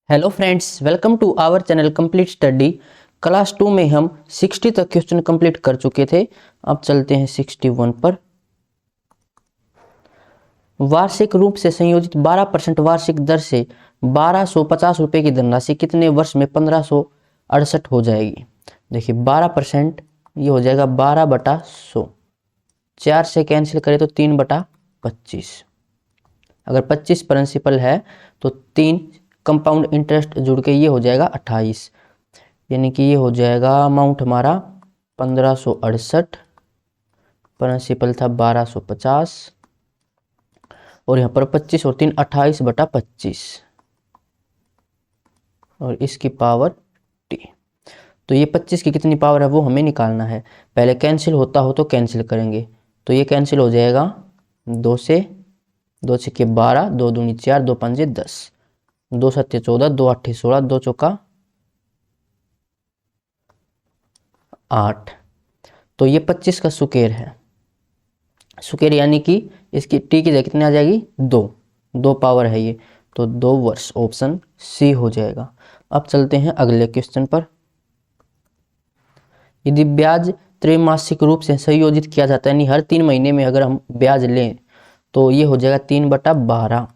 Hello friends, welcome to our channel complete study. Class 2 में हम 60 तक क्वेश्चन कंप्लीट कर चुके थे। अब चलते हैं 61 पर। वार्षिक रूप से संयोजित 12% वार्षिक दर से 1250 रुपये की धनराशि कितने वर्ष में 1568 हो जाएगी। देखिए 12% ये हो जाएगा 12/100। 4 से कैंसिल करें तो 3/25। अगर 25 प्रिंसिपल है तो 3 कंपाउंड इंटरेस्ट जुड़ के ये हो जाएगा 28, यानी कि ये हो जाएगा अमाउंट हमारा 1568। प्रिंसिपल था 1250 और यहाँ पर 25 और 3 28/25 और इसकी पावर t। तो ये 25 की कितनी पावर है वो हमें निकालना है। पहले कैंसिल होता हो तो कैंसिल करेंगे, तो ये कैंसिल हो जाएगा 2 से 2 छक्के 12, 2 दूनी 4, 2 पंजे 10, 2 सत्ते 14, 2 आठे 16, 2 चौका 8। तो ये 25 का सुकेर है। सुकेर यानी कि इसकी टी की जगह कितनी आ जाएगी 2 पावर है ये, तो 2 वर्ष, ऑप्शन सी हो जाएगा। अब चलते हैं अगले क्वेश्चन पर। यदि ब्याज त्रैमासिक रूप से संयोजित किया जाता है, यानी हर 3 महीने में अगर हम ब्याज लें तो ये हो जाएगा 3/12,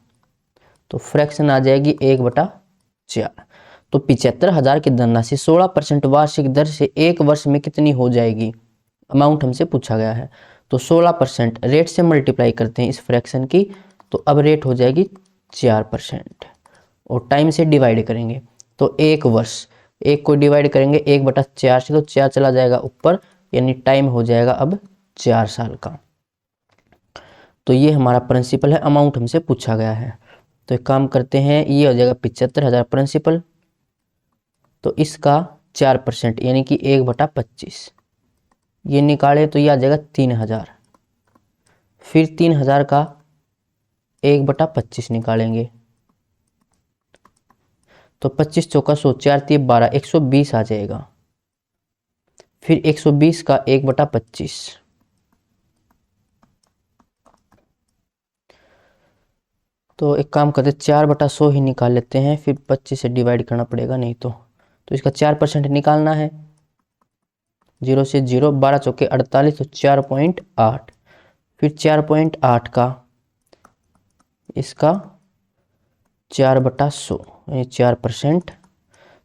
तो फ्रैक्शन आ जाएगी 1/4। तो 75,000 की धनराशि 16% वार्षिक दर से 1 वर्ष में कितनी हो जाएगी, अमाउंट हमसे पूछा गया है। तो 16% रेट से मल्टीप्लाई करते हैं इस फ्रैक्शन की, तो अब रेट हो जाएगी 4% और टाइम से डिवाइड करेंगे तो 1 वर्ष, 1 को डिवाइड करेंगे 1/4 से, तो 4 चला जाएगा ऊपर, यानी टाइम हो जाएगा अब 4 साल का। तो ये हमारा प्रिंसिपल है, अमाउंट हमसे पूछा गया है। तो एक काम करते हैं, ये हो जाएगा 75,000 प्रिंसिपल, तो इसका 4% यानी कि 1/25 ये निकाले तो ये आ जाएगा 3,000। फिर 3,000 का 1/25 निकालेंगे तो 25 चौका 100, 4 3 12, 120 आ जाएगा। फिर 120 का 1/25, तो एक काम करते 4/100 ही निकाल लेते हैं, फिर 25 से डिवाइड करना पड़ेगा नहीं तो इसका 4% निकालना है। 0 से 0, 12 चौके 48, तो 4.8। फिर 4.8 का इसका 4/100 यानी 4%,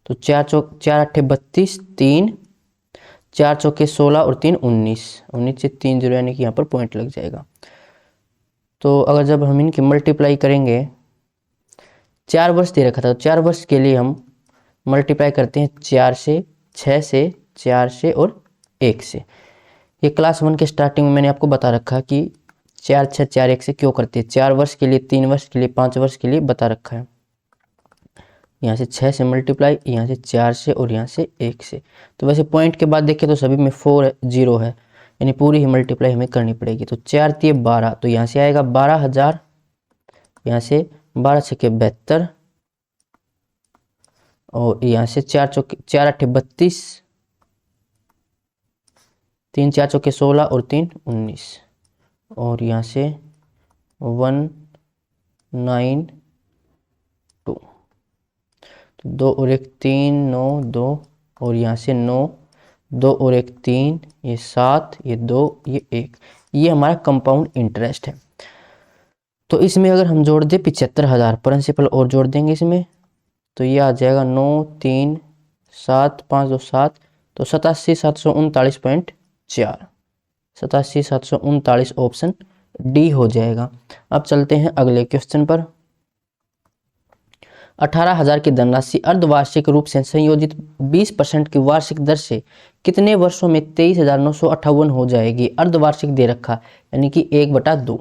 तो 4 अट्ठे 32, 3 4 चौके 16 और 3 19, 19 से 3 0 यानी कि यहाँ पर पॉइंट लग जाएगा। तो अगर जब हम इनकी मल्टीप्लाई करेंगे, 4 वर्ष दे रखा था तो 4 वर्ष के लिए हम मल्टीप्लाई करते हैं 4 से, 6 से, 4 से और 1 से। ये क्लास 1 के स्टार्टिंग में मैंने आपको बता रखा कि 4 6 4 1 से क्यों करते हैं। 4 वर्ष के लिए, 3 वर्ष के लिए, 5 वर्ष के लिए बता रखा है। यहाँ से 6 से मल्टीप्लाई, यहाँ से 4 से और यहाँ से 1 से। तो वैसे पॉइंट के बाद देखें तो सभी में 4 0 है, यानी पूरी ही मल्टीप्लाई हमें करनी पड़ेगी। तो 4 3 12, तो यहाँ से आएगा 12,000, यहाँ से 12 छक्के 72 और यहाँ से 4 चौके 4 अट्ठे 32, 3 4 चौके 16 और 3 19 और यहाँ से 192, तो 2 और 1 3, 9 2 और यहाँ से 9, 2 और 1 3, ये 7, ये 2, ये 1, ये हमारा कंपाउंड इंटरेस्ट है। तो इसमें अगर हम जोड़ दें 75,000 प्रिंसिपल और जोड़ देंगे इसमें, तो ये आ जाएगा 9 3 7 5 2 7, तो 87,739.4, 87,739 ऑप्शन डी हो जाएगा। अब चलते हैं अगले क्वेश्चन पर। 18,000 की धनराशि अर्धवार्षिक रूप से संयोजित 20% की वार्षिक दर से कितने वर्षों में 23,958 हो जाएगी। अर्धवार्षिक दे रखा यानी कि 1/2।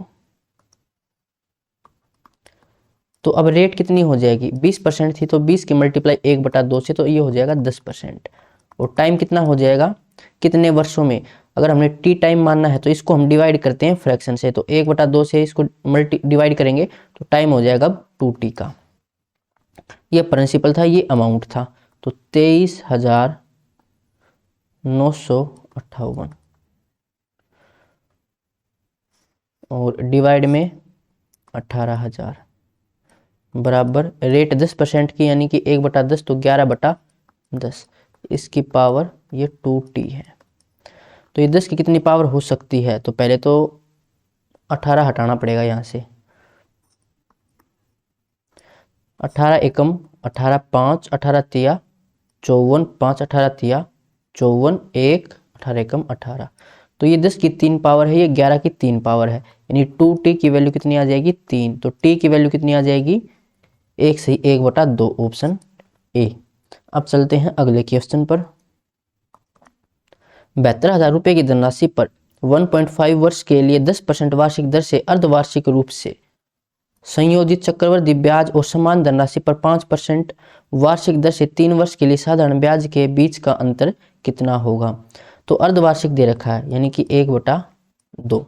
तो अब रेट कितनी हो जाएगी, 20% थी तो 20 की मल्टीप्लाई 1/2 से, तो ये हो जाएगा 10%। और टाइम कितना हो जाएगा, कितने वर्षों में। अगर हमने टी टाइम मानना है तो इसको हम डिवाइड करते हैं फ्रैक्शन से, तो 1/2 से इसको डिवाइड करेंगे तो टाइम हो जाएगा अब 2t का। ये प्रिंसिपल था, ये अमाउंट था, तो 23,958 और डिवाइड में 18,000, बराबर रेट 10% की यानी कि 1/10 तो 11/10, इसकी पावर ये 2t है। तो ये 10 की कितनी पावर हो सकती है, तो पहले तो 18 हटाना पड़ेगा यहाँ से। 18 एकम 18 5 18 तिया 54, 5 18 तिया 54, 1 18 एकम 18। तो ये 10 की 3 पावर है, ये 11 की 3 पावर है, यानी 2t की वैल्यू कितनी आ जाएगी 3। तो t की वैल्यू कितनी आ जाएगी 1 सही 1/2, ऑप्शन ए। अब चलते हैं अगले क्वेश्चन पर। 72,000 रुपये की धनराशि पर 1.5 वर्ष के लिए 10% वार्षिक दर से अर्धवार्षिक रूप से संयोजित चक्रवृद्धि ब्याज और समान धनराशि पर 5% वार्षिक दर से 3 वर्ष के लिए साधारण ब्याज के बीच का अंतर कितना होगा। तो अर्धवार्षिक दे रखा है यानी कि 1/2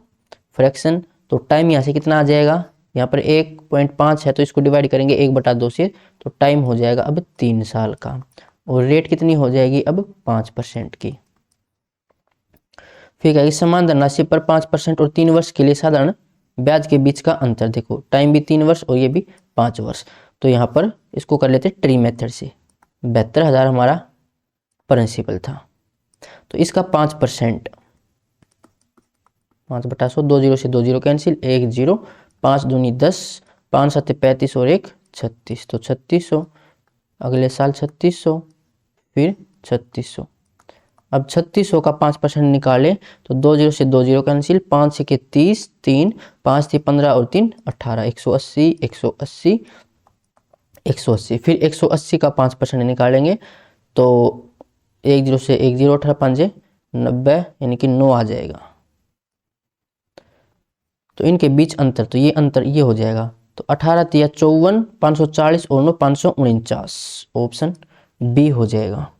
फ्रैक्शन। तो टाइम यहाँ से कितना आ जाएगा, यहाँ पर 1.5 है तो इसको डिवाइड करेंगे 1/2 से, तो टाइम हो जाएगा अब 3 साल का, और रेट कितनी हो जाएगी अब 5% की। फिर कहेगी समान धनराशि पर 5% और 3 वर्ष के लिए साधारण ब्याज के बीच का अंतर। देखो टाइम भी 3 वर्ष और ये भी 5 वर्ष, तो यहाँ पर इसको कर लेते ट्री मेथड से। 72,000 हमारा प्रिंसिपल था, तो इसका 5%, 5/100, 2 0 से 2 0 कैंसिल, 1 0, 5 दूनी 10, 5 7 35 और 1 36, तो 3600, अगले साल 3600, फिर 3600। अब 3600 का 5% निकाले तो 2 0 से 2 0 कैंसिल, 5 से 30, 3, 5 थी 15 और 3 18, 180, 180, 180। फिर 180 का 5% निकालेंगे तो 1 0 से 1 0, 18 5 90, यानी कि 9 आ जाएगा। तो इनके बीच अंतर, तो ये अंतर ये हो जाएगा, तो 18 तिया 54, 540 और 9 549, ऑप्शन बी हो जाएगा।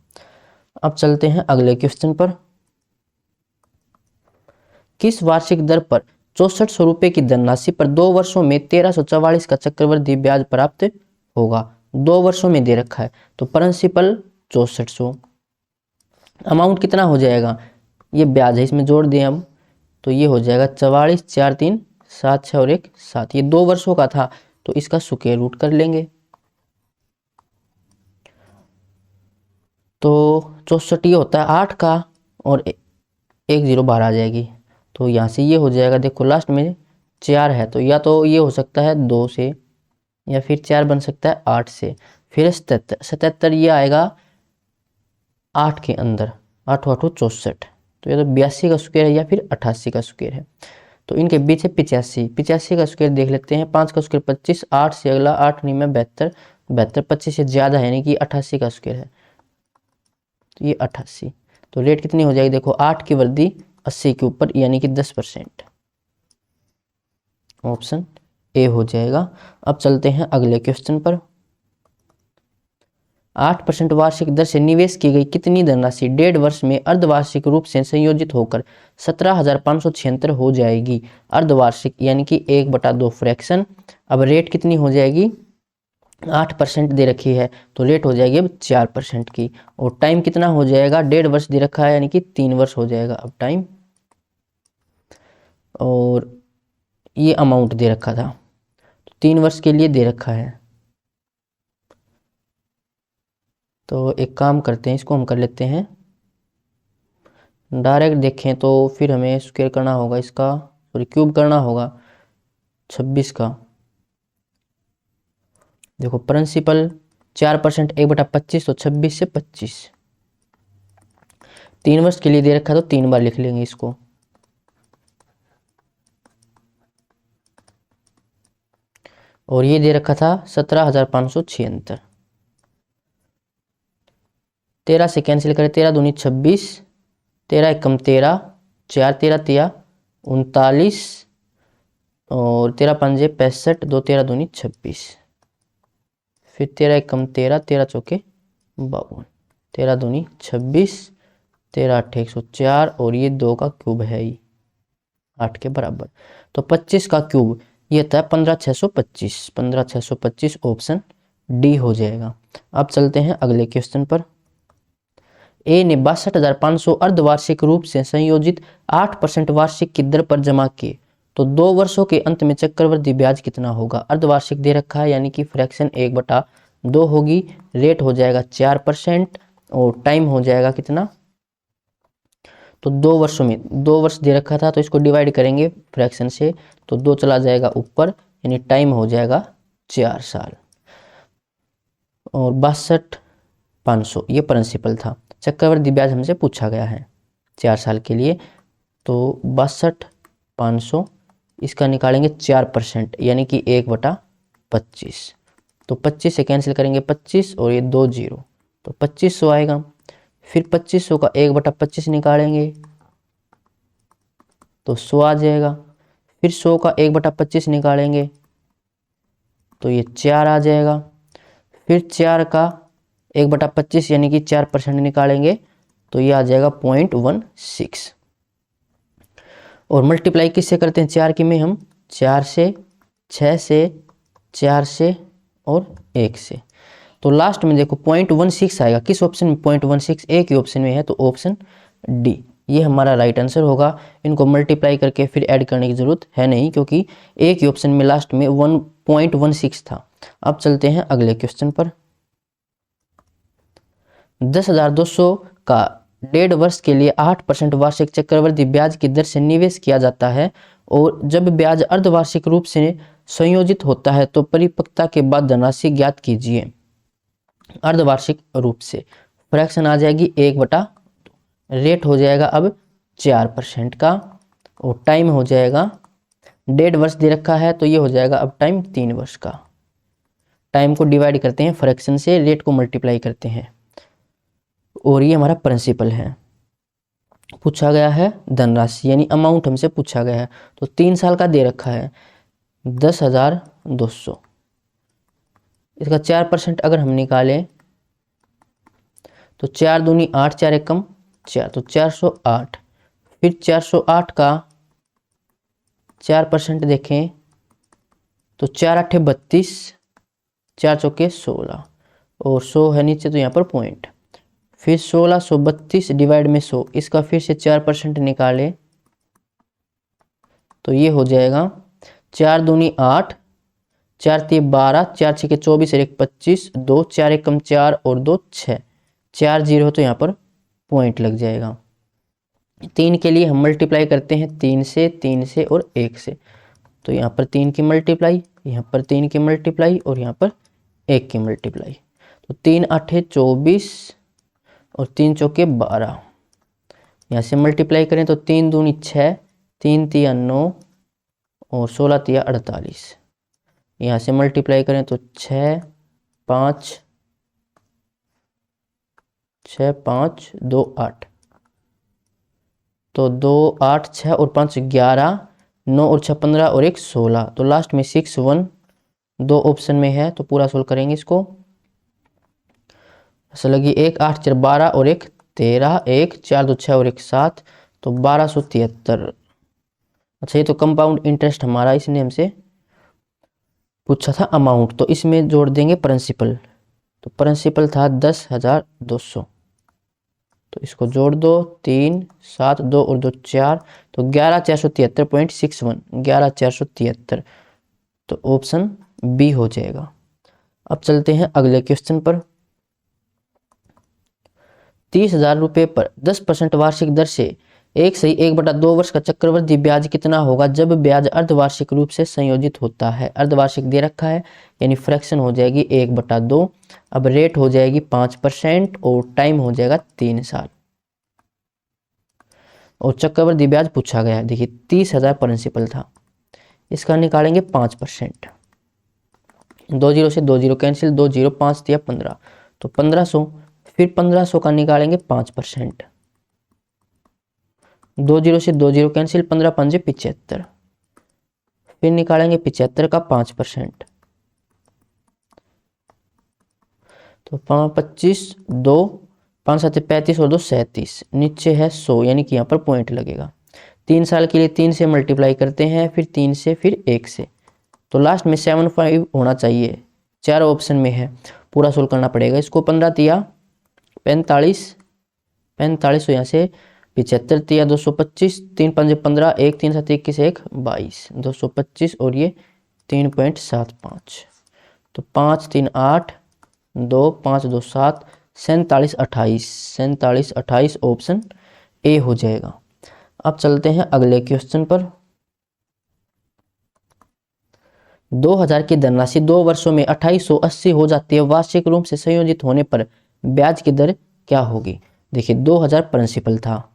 अब चलते हैं अगले क्वेश्चन पर। किस वार्षिक दर पर 6400 रुपये की धनराशि पर 2 वर्षों में 1344 का चक्रवृद्धि ब्याज प्राप्त होगा। 2 वर्षों में दे रखा है, तो प्रिंसिपल 6400, अमाउंट कितना हो जाएगा, ये ब्याज है इसमें जोड़ दें अब, तो ये हो जाएगा 44 4 3 7 6 और 1 7। ये 2 वर्षों का था तो इसका स्क्वायर रूट कर लेंगे, तो 64 ये होता है 8 का, और 1 0 बाहर आ जाएगी, तो यहाँ से ये हो जाएगा। देखो लास्ट में 4 है, तो या तो ये हो सकता है 2 से, या फिर 4 बन सकता है 8 से। फिर 77 ये आएगा 8 के अंदर, 8 8 64, तो ये तो 82 का स्क्वायर है या फिर 88 का स्क्वायर है। तो इनके बीच है 85, 85 का स्क्वायर देख लेते हैं। 5 का स्क्वायर 25, 8 से अगला 8 नहीं में 72, 72 25 से ज़्यादा है यानी कि 88 का स्क्वायर है, तो ये 88। तो रेट कितनी हो जाएगी, देखो 8 की वृद्धि 80 के ऊपर यानी कि 10%, ऑप्शन ए हो जाएगा। अब चलते हैं अगले क्वेश्चन पर। 8% वार्षिक दर से निवेश की गई कितनी धनराशि 1.5 वर्ष में अर्धवार्षिक रूप से संयोजित होकर 17,576 हो जाएगी। अर्धवार्षिक यानी कि 1/2 फ्रैक्शन। अब रेट कितनी हो जाएगी, 8% दे रखी है तो रेट हो जाएगी अब 4% की, और टाइम कितना हो जाएगा, 1.5 वर्ष दे रखा है यानी कि 3 वर्ष हो जाएगा अब टाइम, और ये अमाउंट दे रखा था तो 3 वर्ष के लिए दे रखा है। तो एक काम करते हैं, इसको हम कर लेते हैं डायरेक्ट, देखें तो फिर हमें स्क्वायर करना होगा इसका, सॉरी क्यूब करना होगा 26 का। देखो प्रिंसिपल 4% 1/25, तो 26 से 25, 3 वर्ष के लिए दे रखा तो 3 बार लिख लेंगे इसको। और ये दे रखा था 17,576, 13 से कैंसिल करें, 13 दूनी 26, 13 एकम 13, 4 13 तिया 39, और 13 पंजे 65, 2 13 दूनी 26, फिर 13 एकम 13, 13 चौके 52, 13 दूनी 26, 13 8 104, और ये 2 का क्यूब है ही 8 के बराबर, तो 25 का क्यूब ये था 15,625, 15,625 ऑप्शन डी हो जाएगा। अब चलते हैं अगले क्वेश्चन पर। ए ने 62,500 अर्धवार्षिक रूप से संयोजित 8% वार्षिक की दर पर जमा किए तो 2 वर्षों के अंत में चक्रवृद्धि ब्याज कितना होगा। अर्धवार्षिक दे रखा है यानी कि फ्रैक्शन 1/2 होगी, रेट हो जाएगा 4% और टाइम हो जाएगा कितना, तो 2 वर्षों में 2 वर्ष दे रखा था तो इसको डिवाइड करेंगे फ्रैक्शन से, तो 2 चला जाएगा ऊपर, यानी टाइम हो जाएगा 4 साल। और 62,500 ये प्रिंसिपल था। चक्रवृद्धि ब्याज हमसे पूछा गया है 4 साल के लिए, तो 62,500 इसका निकालेंगे 4% यानी कि 1/25, तो 25 से कैंसिल करेंगे 25 और ये 2 0, तो 2500 आएगा। फिर 2500 का 1/25 निकालेंगे तो 100 आ जाएगा। फिर 100 का 1/25 निकालेंगे तो ये 4 आ जाएगा। फिर 4 का 1/25 यानी कि 4% निकालेंगे तो ये आ जाएगा 0.16। और मल्टीप्लाई किससे करते हैं 4 की में हम, 4 से, 6 से, 4 से और 1 से, तो लास्ट में देखो 0.16 आएगा। किस ऑप्शन में 0.16, एक ही ऑप्शन में है, तो ऑप्शन डी ये हमारा राइट आंसर होगा। इनको मल्टीप्लाई करके फिर ऐड करने की जरूरत है नहीं, क्योंकि एक ही ऑप्शन में लास्ट में 1.16 था। अब चलते हैं अगले क्वेश्चन पर। 10,200 का 1.5 वर्ष के लिए 8% वार्षिक चक्रवृद्धि ब्याज की दर से निवेश किया जाता है, और जब ब्याज अर्धवार्षिक रूप से संयोजित होता है तो परिपक्वता के बाद धनराशि ज्ञात कीजिए। अर्धवार्षिक रूप से फ्रैक्शन आ जाएगी 1/2, रेट हो जाएगा अब 4% का, और टाइम हो जाएगा 1.5 वर्ष दे रखा है तो ये हो जाएगा अब टाइम 3 वर्ष का। टाइम को डिवाइड करते हैं फ्रैक्शन से, रेट को मल्टीप्लाई करते हैं, और ये हमारा प्रिंसिपल है। पूछा गया है धनराशि यानी अमाउंट हमसे पूछा गया है, तो 3 साल का दे रखा है 10,200, इसका 4% अगर हम निकालें तो 4 दूनी 8, 4 एकम 4, तो 408। फिर 408 का 4% देखें तो 4 8 32, 4 चौके 16, और 100 है नीचे तो यहाँ पर पॉइंट। फिर 1632 डिवाइड में 100, इसका फिर से 4% निकाले तो ये हो जाएगा 4 दूनी 8, 4 3 12, 4 6 के 24 और 1 25, 2 4 एकम 4 और 2 6, 4 0 तो यहाँ पर पॉइंट लग जाएगा। 3 के लिए हम मल्टीप्लाई करते हैं 3 से और 1 से, तो यहाँ पर 3 की मल्टीप्लाई, यहाँ पर 3 की मल्टीप्लाई और यहाँ पर 1 की मल्टीप्लाई, तो 3 8 24 और 3 चौके 12, यहाँ से मल्टीप्लाई करें तो 3 दूनी 6, 3 तिया 9 और 16 तिया 48, यहाँ से मल्टीप्लाई करें तो 6 5 2 8, तो 2 8 6 और 5 11, 9 और 6 15 और 1 16, तो लास्ट में 6 1 2 ऑप्शन में है, तो पूरा सोल्व करेंगे इसको। ऐसा लगी 1 8 4 12 और 1 13, 1 4 2 6 और 1 7, तो 1273। अच्छा, ये तो कंपाउंड इंटरेस्ट हमारा इसने हमसे पूछा था अमाउंट, तो इसमें जोड़ देंगे प्रिंसिपल, तो प्रिंसिपल था 10,200, तो इसको जोड़ दो 3 7 2 और 2 4, तो 11,473.61, 11,473, तो ऑप्शन बी हो जाएगा। अब चलते हैं अगले क्वेश्चन पर। 30,000 रुपये पर 10% वार्षिक दर से 1/2 वर्ष का चक्रवृद्धि ब्याज कितना होगा जब ब्याज अर्धवार्षिक रूप से संयोजित होता है। अर्धवार्षिक दे रखा है यानी फ्रैक्शन हो जाएगी 1/2, अब रेट हो जाएगी 5% और टाइम हो जाएगा 3 साल, और चक्रवृद्धि ब्याज पूछा गया है। देखिए 30,000 प्रिंसिपल था, इसका निकालेंगे 5%, 2 0 से 2 0 कैंसिल, 2 0 5 दिया 15, तो 1500। फिर 1500 का निकालेंगे 5%, 2 0 से 2 0 कैंसिल, 15 5 75, फिर निकालेंगे 75 का 5%, तो 25 2 5 7 35 और 2 37, नीचे है 100 यानी कि यहाँ पर पॉइंट लगेगा। 3 साल के लिए 3 से मल्टीप्लाई करते हैं, फिर 3 से, फिर 1 से, तो लास्ट में 75 होना चाहिए, 4 ऑप्शन में है, पूरा सोल्व करना पड़ेगा इसको। 15 तिया 45, 45 यहाँ से 75 तिया 225, 3 पंजे 15, 1 3 7 21, 1 22, 225 और ये 3.75, तो 5 3 8 2 5 2 7, 47 28, 47 28 ऑप्शन ए हो जाएगा। अब चलते हैं अगले क्वेश्चन पर। 2000 की धनराशि 2 वर्षों में 2880 हो जाती है, वार्षिक रूप से संयोजित होने पर ब्याज की दर क्या होगी? देखिए 2000 प्रिंसिपल था,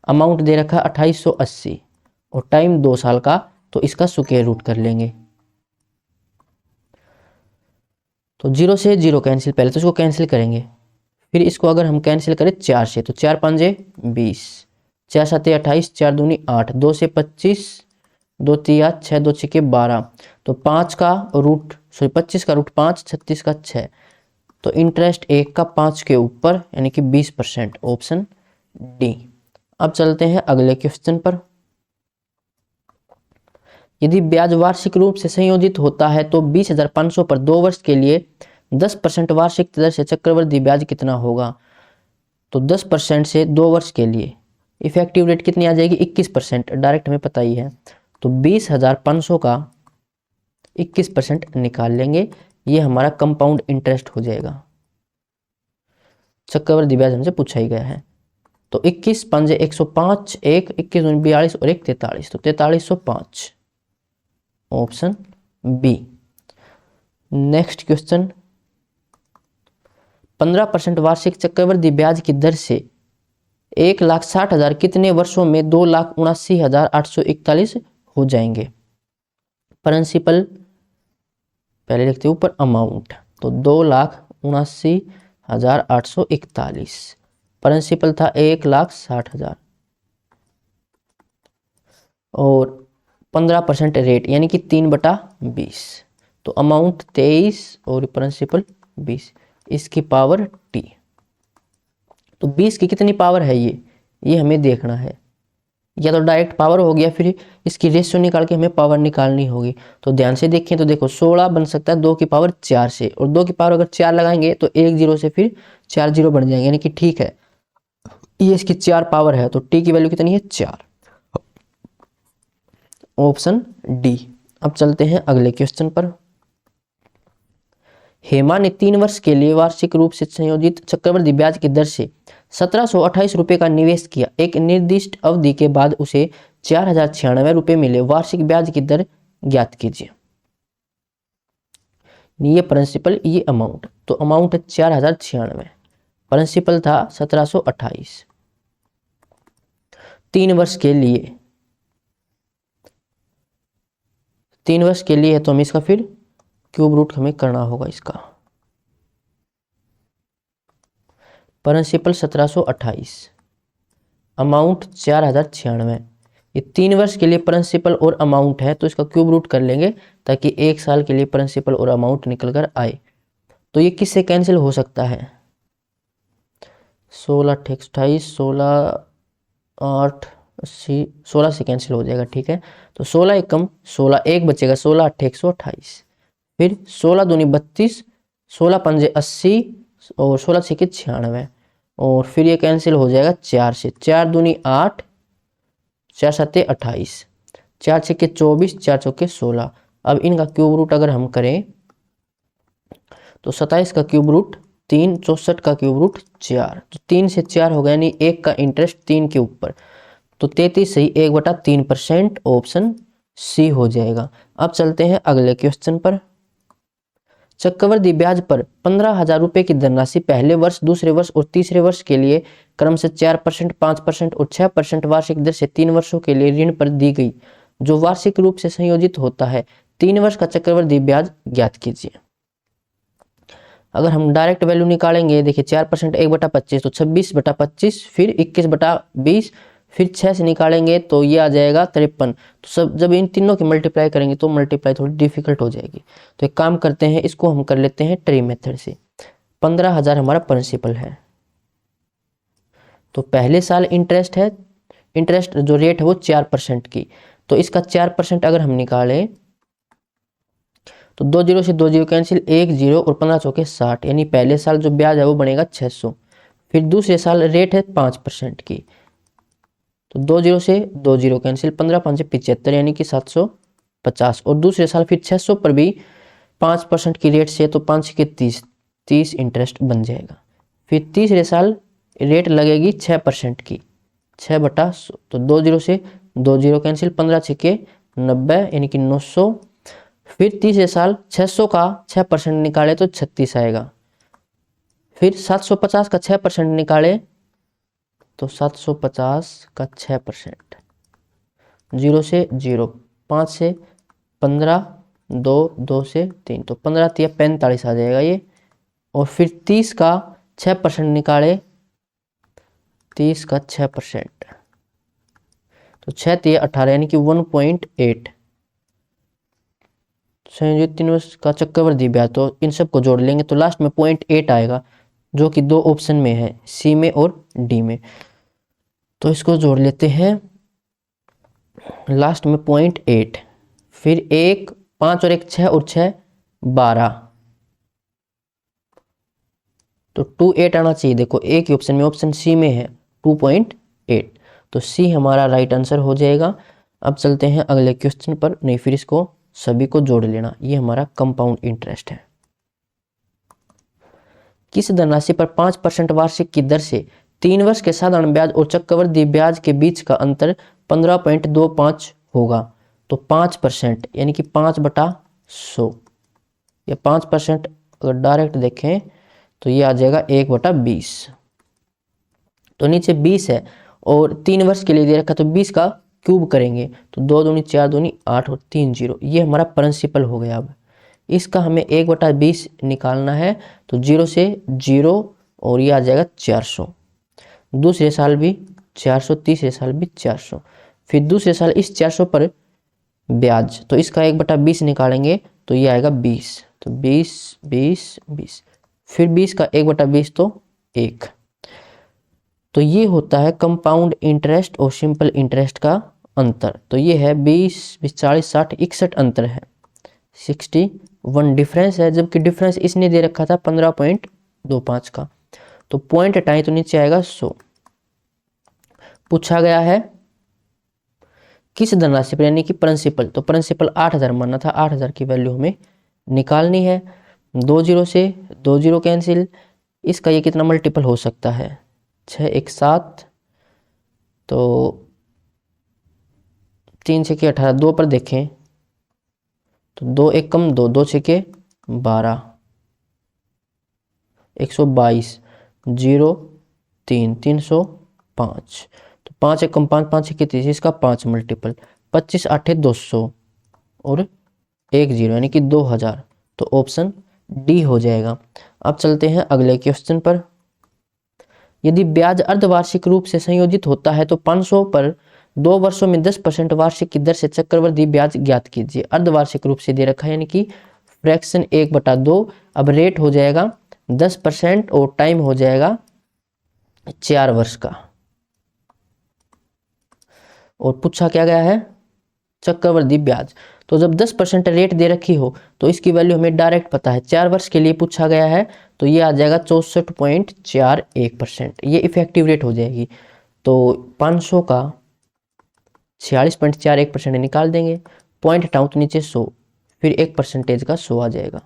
अमाउंट दे रखा 2880 और टाइम 2 साल का, तो इसका स्क्वायर रूट कर लेंगे। तो 0 से 0 कैंसिल, पहले तो इसको कैंसिल करेंगे, फिर इसको अगर हम कैंसिल करें 4 से, तो 4 पंजे 20, 4 7 28, 4 दूनी 8, 2 से 25, 2 तिया 6, 2 छक्के 12, तो 5 का रूट 25 का रूट 5, 36 का 6, तो इंटरेस्ट 1 का 5 के ऊपर यानी कि 20%, ऑप्शन डी। अब चलते हैं अगले क्वेश्चन पर। यदि ब्याज वार्षिक रूप से संयोजित होता है तो 20,500 पर 2 वर्ष के लिए 10% वार्षिक दर से चक्रवृद्धि ब्याज कितना होगा? तो 10% से 2 वर्ष के लिए इफेक्टिव रेट कितनी आ जाएगी? 21%, डायरेक्ट हमें पता ही है। तो 20,500 का 21% निकाल लेंगे, ये हमारा कंपाउंड इंटरेस्ट हो जाएगा। चक्रवृद्धि ब्याज हमसे पूछा ही गया है। तो 21 पंजे 105, 1 21 42 और 1 43, तो 4305, ऑप्शन बी। नेक्स्ट क्वेश्चन, 15% वार्षिक चक्रवृद्धि ब्याज की दर से 1,60,000 कितने वर्षों में 2,79,841 हो जाएंगे? प्रिंसिपल पहले लिखते हैं, ऊपर अमाउंट, तो 2,79,841, प्रिंसिपल था 1,60,000 और 15% रेट यानी कि 3/20, तो अमाउंट 23 और प्रिंसिपल 20, इसकी पावर टी। तो 20 की कितनी पावर है ये हमें देखना है, या तो डायरेक्ट पावर हो गया, फिर इसकी रेशियो निकाल के हमें पावर निकालनी होगी। तो ध्यान से देखें तो देखो 16 बन सकता है 2 की पावर 4 से, और 2 की पावर अगर 4 लगाएंगे तो 1 0 से फिर 4 0 बन जाएंगे, यानी कि ठीक है ये इसकी 4 पावर है, तो टी की वैल्यू कितनी है? 4, ऑप्शन डी। अब चलते हैं अगले क्वेश्चन पर। हेमा ने 3 वर्ष के लिए वार्षिक रूप से संयोजित चक्रवृद्धि ब्याज की दर से 1728 रुपए का निवेश किया, एक निर्दिष्ट अवधि के बाद उसे 4,096 रुपए मिले, वार्षिक ब्याज की दर ज्ञात कीजिए। ये प्रिंसिपल, ये अमाउंट, तो अमाउंट है 4,096, प्रिंसिपल था 1728, 3 वर्ष के लिए, 3 वर्ष के लिए है, तो हम इसका फिर क्यूब रूट हमें करना होगा इसका। प्रिंसिपल 1728, अमाउंट 4,096, ये 3 वर्ष के लिए प्रिंसिपल और अमाउंट है, तो इसका क्यूब रूट कर लेंगे ताकि 1 साल के लिए प्रिंसिपल और अमाउंट निकल कर आए। तो ये किससे कैंसिल हो सकता है? 16 28, 16 8 80, 16 से कैंसिल हो जाएगा, ठीक है। तो 16 एकम 16, 1 बचेगा, 16 8 128, फिर 16 दूनी 32, 16 पंजे 80 और 16 छक्के 96, और फिर ये कैंसिल हो जाएगा 4 से, 4 दूनी 8, 4 सत्ते 28, 4 छक्के 24, 4 चौके 16। अब इनका क्यूब रूट अगर हम करें तो 27 का क्यूब रूट 3, 64 का क्यूब रूट 4, तो 3 से 4 हो गया, यानी 1 का इंटरेस्ट 3 के ऊपर, तो 33 सही 1/3%, ऑप्शन सी हो जाएगा। अब चलते हैं अगले क्वेश्चन पर। चक्रवृद्धि ब्याज पर 15,000 रुपए की धनराशि पहले वर्ष, दूसरे वर्ष और तीसरे वर्ष के लिए क्रमशः 4%, 5% और 6% वार्षिक दर से 3 वर्षों के लिए ऋण पर दी गई, जो वार्षिक रूप से संयोजित होता है। 3 वर्ष का चक्रवृद्धि ब्याज ज्ञात कीजिए। अगर हम डायरेक्ट वैल्यू निकालेंगे, देखिए 4% 1/25, तो 26/25, फिर 21/20, फिर 6 से निकालेंगे तो ये आ जाएगा 53। तो सब जब इन तीनों की मल्टीप्लाई करेंगे तो मल्टीप्लाई थोड़ी डिफिकल्ट हो जाएगी, तो एक काम करते हैं, इसको हम कर लेते हैं ट्री मेथड से। 15,000 हमारा प्रिंसिपल है, तो पहले साल इंटरेस्ट है, इंटरेस्ट जो रेट है वो 4% की, तो इसका 4% अगर हम निकालें तो 2 0 से 2 0 कैंसिल, 1 0 और 15 चौके 60, यानी पहले साल जो ब्याज है वो बनेगा 600। फिर दूसरे साल रेट है 5% की, तो 2 जीरो से 2 जीरो कैंसिल, 15 5 75 यानी कि 750। और दूसरे साल फिर 600 पर भी 5% की रेट से, तो 5 के 30 इंटरेस्ट बन जाएगा। फिर तीसरे साल रेट लगेगी 6% की, 6/100। तो 2 जीरो से 2 जीरो कैंसिल, 15 6 90 यानी कि 900। फिर तीसरे साल 600 का 6% निकाले तो 36 आएगा। फिर 750 का 6% निकाले तो 750 का 6%, 0 से 0, 5 से 15, 2 से 3, तो 15 तिया 45 आ जाएगा ये। और फिर 30 का 6% निकाले, 30 का 6%, तो 6 तिया 18 यानी कि 1.8 संयोजित 3 वर्ष का चक्रवृद्धि ब्याज। तो इन सबको जोड़ लेंगे तो लास्ट में 0.8 आएगा, जो कि 2 ऑप्शन में है, सी में और डी में। तो इसको जोड़ लेते हैं, लास्ट में 0.8, फिर 1 5 और 1 6 और 6 12, तो 2.8 आना चाहिए। देखो एक ही ऑप्शन में, ऑप्शन सी में है 2.8, तो सी हमारा राइट आंसर हो जाएगा। अब चलते हैं अगले क्वेश्चन पर, नहीं फिर इसको सभी को जोड़ लेना। ये हमारा कंपाउंड इंटरेस्ट है। किस धनराशि पर 5% वार्षिक की दर से 3 वर्ष के साधारण ब्याज और चक्रवृद्धि ब्याज के बीच का अंतर 15.25 होगा? तो 5% यानी कि 5/100, या 5% अगर डायरेक्ट देखें तो ये आ जाएगा 1/20। तो नीचे 20 है और 3 वर्ष के लिए दे रखा, तो 20 का क्यूब करेंगे तो 2 दूनी 4 दूनी 8 और 3 जीरो, ये हमारा प्रिंसिपल हो गया। अब इसका हमें 1/20 निकालना है, तो 0 से 0 और ये आ जाएगा 400। दूसरे साल भी 400, तीसरे साल भी 400। फिर दूसरे साल इस 400 पर ब्याज, तो इसका 1/20 निकालेंगे तो ये आएगा 20, तो 20 20 20, फिर 20 का 1/20 तो 1। तो ये होता है कंपाउंड इंटरेस्ट और सिंपल इंटरेस्ट का अंतर। तो ये है 20 20 40 60 61 अंतर है, 61 डिफरेंस है, जबकि डिफरेंस इसने दे रखा था 15.25 का। तो पॉइंट हटाएं तो नीचे आएगा 100। पूछा गया है किस धनराशि पर, यानी कि प्रिंसिपल, तो प्रिंसिपल 8000 माना था, 8000 की वैल्यू हमें निकालनी है। 2 जीरो से 2 जीरो कैंसिल, इसका ये कितना मल्टीपल हो सकता है, 6 1 7, तो 3 6 18, 2 पर देखें तो 2 1 कम 2, 2 6 12, 122, 0 3 305, तो 5 1 कम 5 5 6 30, इसका 5 मल्टीपल, 25 8 200 और 1 0 यानी कि 2000, तो ऑप्शन डी हो जाएगा। अब चलते हैं अगले क्वेश्चन पर। यदि ब्याज अर्धवार्षिक रूप से संयोजित होता है तो 500 पर 2 वर्षों में 10% वार्षिक की दर से चक्रवृद्धि ब्याज ज्ञात कीजिए। अर्धवार्षिक रूप से दे रखा है, यानी कि फ्रैक्शन 1/2। अब रेट हो जाएगा 10% और टाइम हो जाएगा 4 वर्ष का। और पूछा क्या गया है, चक्रवृद्धि ब्याज। तो जब 10% रेट दे रखी हो तो इसकी वैल्यू हमें डायरेक्ट पता है, 4 वर्ष के लिए पूछा गया है, तो ये आ जाएगा 64.41%, ये इफेक्टिव रेट हो जाएगी। तो 500 का 46.41% निकाल देंगे, पॉइंट हटाऊं तो नीचे 100, फिर 1% का 100 आ जाएगा।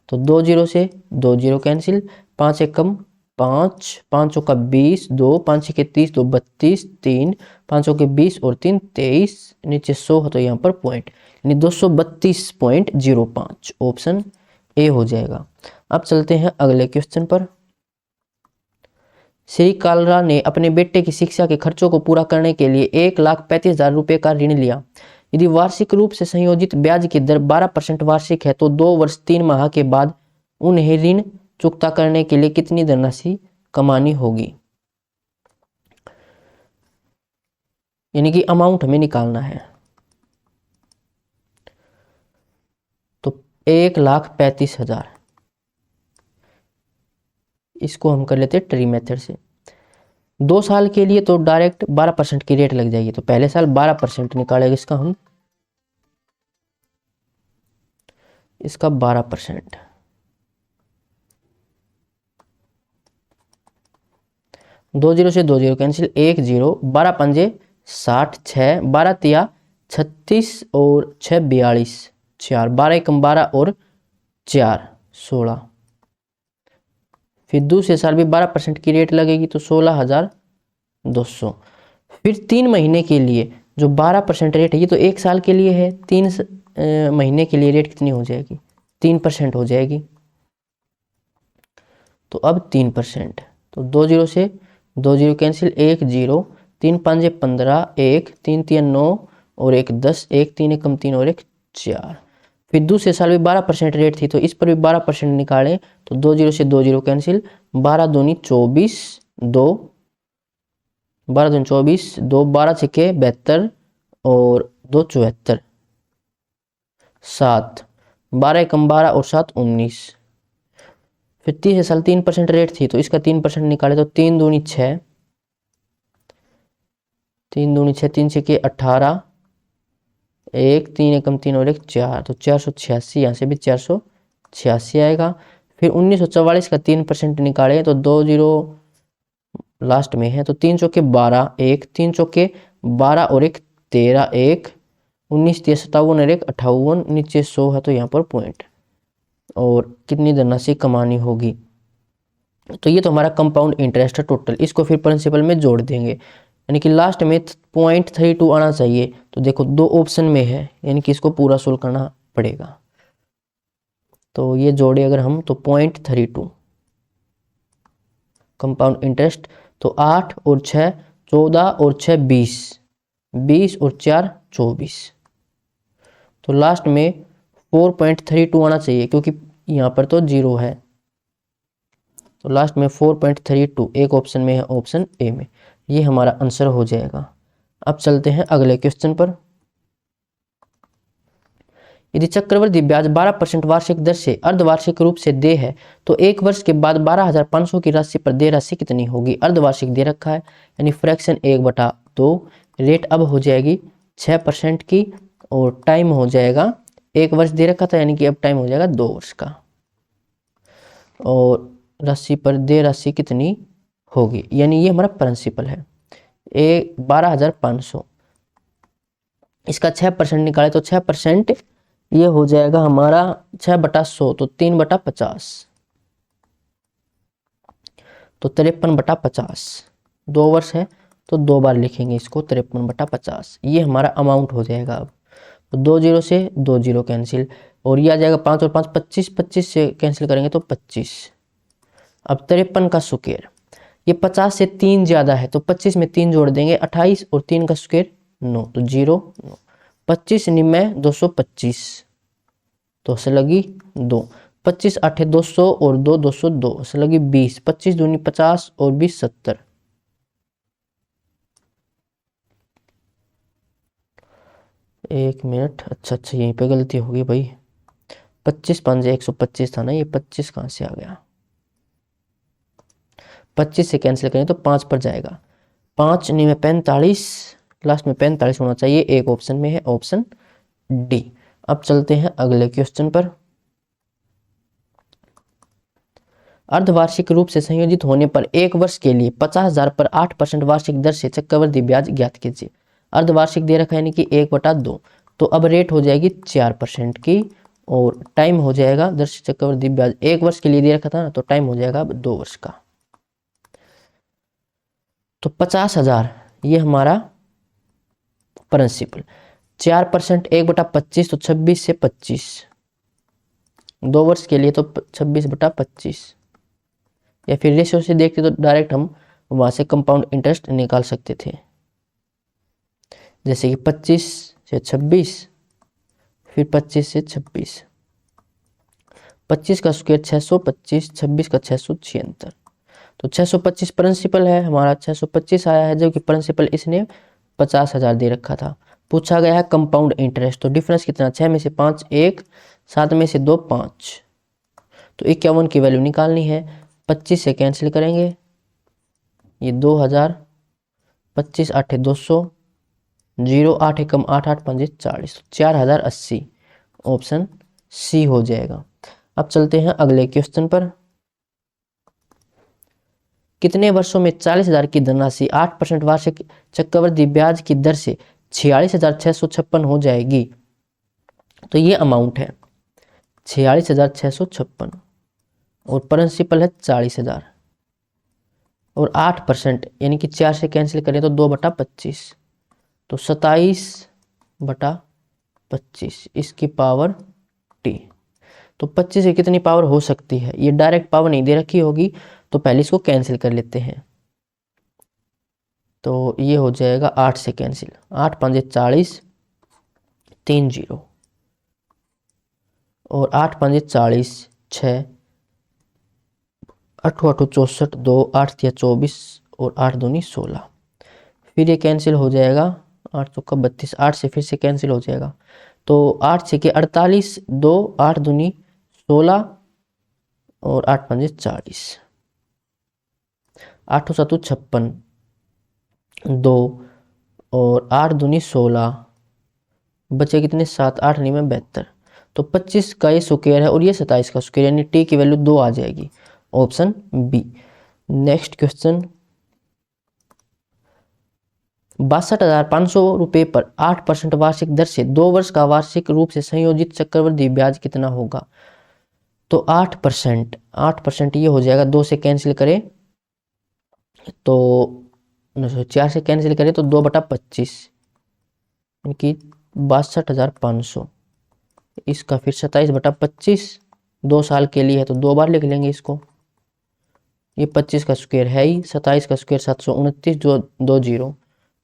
तो 2 जीरो से 2 जीरो कैंसिल, 5 1 कम 5, 5 का 20, 2 5 6 30, 2 32, 3 5 के 20 और 3 23, नीचे 100 है तो यहाँ पर पॉइंट, यानी 232.05, ऑप्शन ए हो जाएगा। अब चलते हैं अगले क्वेश्चन पर। श्री कालरा ने अपने बेटे की शिक्षा के खर्चों को पूरा करने के लिए 1,35,000 रुपये का ऋण लिया। यदि वार्षिक रूप से संयोजित ब्याज की दर 12% वार्षिक है तो 2 वर्ष 3 माह के बाद उन्हें ऋण चुकता करने के लिए कितनी धनराशि कमानी होगी, यानी कि अमाउंट हमें निकालना है। तो 1,35,000, इसको हम कर लेते हैं ट्री मेथड से। 2 साल के लिए तो डायरेक्ट 12% की रेट लग जाएगी, तो पहले साल 12% निकालेंगे इसका हम, इसका 12%, 2 जीरो से 2 जीरो कैंसिल, 1 0, 12 पंजे 60, 6, 12 तिया 36 और 6 42, 4, 12 एकम 12 और 4 16। फिर दूसरे साल भी 12% की रेट लगेगी तो 16,200। फिर 3 महीने के लिए जो 12% रेट है, ये तो 1 साल के लिए है, 3 महीने के लिए रेट कितनी हो जाएगी, 3% हो जाएगी। तो अब 3%, तो 2 जीरो से 2 जीरो कैंसिल, 1 जीरो, 3 5 15, 1 3 3 9 और 1 10, 1 3 एकम 3 और 1 4। फिर दूसरे साल भी 12% रेट थी तो इस पर भी 12% निकालें तो 2 जीरो से 2 जीरो कैंसिल, 12 दूनी 24, 2 12 दूनी 24, 2 12 छके 72 और 2 74, 7 12 एकम 12 और 7 19। फिर तीसरे साल 3% रेट थी तो इसका 3% निकाले तो 3 दूनी 6, 3 दूनी 6, 3 छके 18, 1 3 एकम 3 और 1 4, तो 486, यहाँ से भी 486 आएगा। फिर 1944 का 3% निकाले तो 2 जीरो लास्ट में है तो 3 चौके 12, 1 3 चौके 12 और 1 13, 1 19 3 57 और 1 58, नीचे 100 है तो यहाँ पर पॉइंट। और कितनी धनराशि कमानी होगी, तो ये तो हमारा कंपाउंड इंटरेस्ट है टोटल, इसको फिर प्रिंसिपल में जोड़ देंगे, यानी कि लास्ट में 0.32 आना चाहिए। तो देखो 2 ऑप्शन में है, यानी कि इसको पूरा सोल्व करना पड़ेगा। तो ये जोड़े अगर हम तो 0.32 कंपाउंड इंटरेस्ट, तो 8 और 6 14 और 6 20, 20 और 4 24, तो लास्ट में 4.32 आना चाहिए क्योंकि यहाँ पर तो 0 है, तो लास्ट में 4.32 एक ऑप्शन में है, ऑप्शन ए में, ये हमारा आंसर हो जाएगा। अब चलते हैं अगले क्वेश्चन पर। यदि चक्रवृद्धि ब्याज 12% वार्षिक दर से अर्धवार्षिक रूप से देय है तो 1 वर्ष के बाद 12,500 की राशि पर देय राशि कितनी होगी। अर्धवार्षिक दे रखा है यानी फ्रैक्शन 1/2, रेट अब हो जाएगी 6% की और टाइम हो जाएगा, 1 वर्ष दे रखा था यानी कि अब टाइम हो जाएगा 2 वर्ष का, और राशि पर देय राशि कितनी होगी, यानी ये हमारा प्रिंसिपल है 12,500, इसका 6% निकाले तो 6% ये हो जाएगा हमारा 6/100, तो 3/50, तो 53/50, 2 वर्ष है तो 2 बार लिखेंगे इसको, 53/50 ये हमारा अमाउंट हो जाएगा। अब तो 2 जीरो से 2 जीरो कैंसिल और ये आ जाएगा 5 और 5 25, 25 से कैंसिल करेंगे तो 25। अब 53 का स्क्वायर, ये 50 से 3 ज्यादा है तो 25 में 3 जोड़ देंगे, 28 और 3 का स्क्वायर 9, तो 0 9, 25 निम्न 225, तो से लगी 2, 25 8 200 और 2 202 से लगी 20, 25 दूनी 50 और 20 70, एक मिनट, अच्छा यहीं पे गलती होगी भाई, 25 5 125 था ना, ये 25 कहाँ से आ गया, 25 से कैंसिल करें तो 5 पर जाएगा, 5 नहीं में 45, लास्ट में 45 होना चाहिए, एक ऑप्शन में है, ऑप्शन डी। अब चलते हैं अगले क्वेश्चन पर। अर्धवार्षिक रूप से संयोजित होने पर 1 वर्ष के लिए 50,000 पर 8% वार्षिक दर से चक्रवृद्धि ब्याज ज्ञात कीजिए। अर्धवार्षिक दे रखा है यानी कि 1/2, तो अब रेट हो जाएगी 4% की और टाइम हो जाएगा दर से चक्रवृद्धि ब्याज 1 वर्ष के लिए दे रखा था ना, तो टाइम हो जाएगा अब 2 वर्ष का। तो 50,000 ये हमारा प्रिंसिपल, 4% 1/25 तो 26 से 25, 2 वर्ष के लिए तो 26/25, या फिर रेशियो से देखते तो डायरेक्ट हम वहां से कंपाउंड इंटरेस्ट निकाल सकते थे, जैसे कि 25 से 26, फिर 25 से 26, 25 का स्क्वायर 625, 26 का 676, तो 625 प्रिंसिपल है हमारा, 625 आया है, जबकि प्रिंसिपल इसने 50,000 दे रखा था। पूछा गया है कंपाउंड इंटरेस्ट, तो डिफरेंस कितना, 6 में से 5 1, 7 में से 2 5, तो 51 की वैल्यू निकालनी है, 25 से कैंसिल करेंगे, ये 2000, 25 8 200, 0 8 एकम 8 8 5 40, 4080 ऑप्शन सी हो जाएगा। अब चलते हैं अगले क्वेश्चन पर। कितने वर्षों में 40,000 की धनराशि 8% वार्षिक चक्रवृद्धि ब्याज की दर से 46,656 हो जाएगी। तो ये अमाउंट है 46,656 और प्रिंसिपल है 40,000 और 8% यानी कि 4 से कैंसिल करें तो 2/25 तो 27/25 इसकी पावर t। तो 25 से कितनी पावर हो सकती है, ये डायरेक्ट पावर नहीं दे रखी होगी तो पहले इसको कैंसिल कर लेते हैं। तो ये हो जाएगा 8 से कैंसिल, 8 5 40 3 0 और 8 5 40 6 8 8 64 2 8 3 24 और 8 दूनी 16। फिर ये कैंसिल हो जाएगा, 8 चौका 32, 8 से फिर से कैंसिल हो जाएगा तो 8 6 48 2 8 दूनी 16 और 8 5 40 8 7 56 2 और 8 दूनी 16 बचे कितने 7 8 नहीं में 72। तो 25 का ये स्क्वायर है और ये 27 का स्क्वायर यानी टी की वैल्यू 2 आ जाएगी, ऑप्शन बी। नेक्स्ट क्वेश्चन 62,500 रुपये पर 8% वार्षिक दर से 2 वर्ष का वार्षिक रूप से संयोजित चक्रवृद्धि ब्याज कितना होगा। तो 8% ये हो जाएगा, 2 से कैंसिल करें तो 4 से कैंसिल करें तो 2/25 यानी कि 62,500। इसका फिर 27/25 2 साल के लिए है तो 2 बार लिख लेंगे इसको। ये 25 का स्क्वायर है ही, 27 का स्क्वायर 729 जो 2 0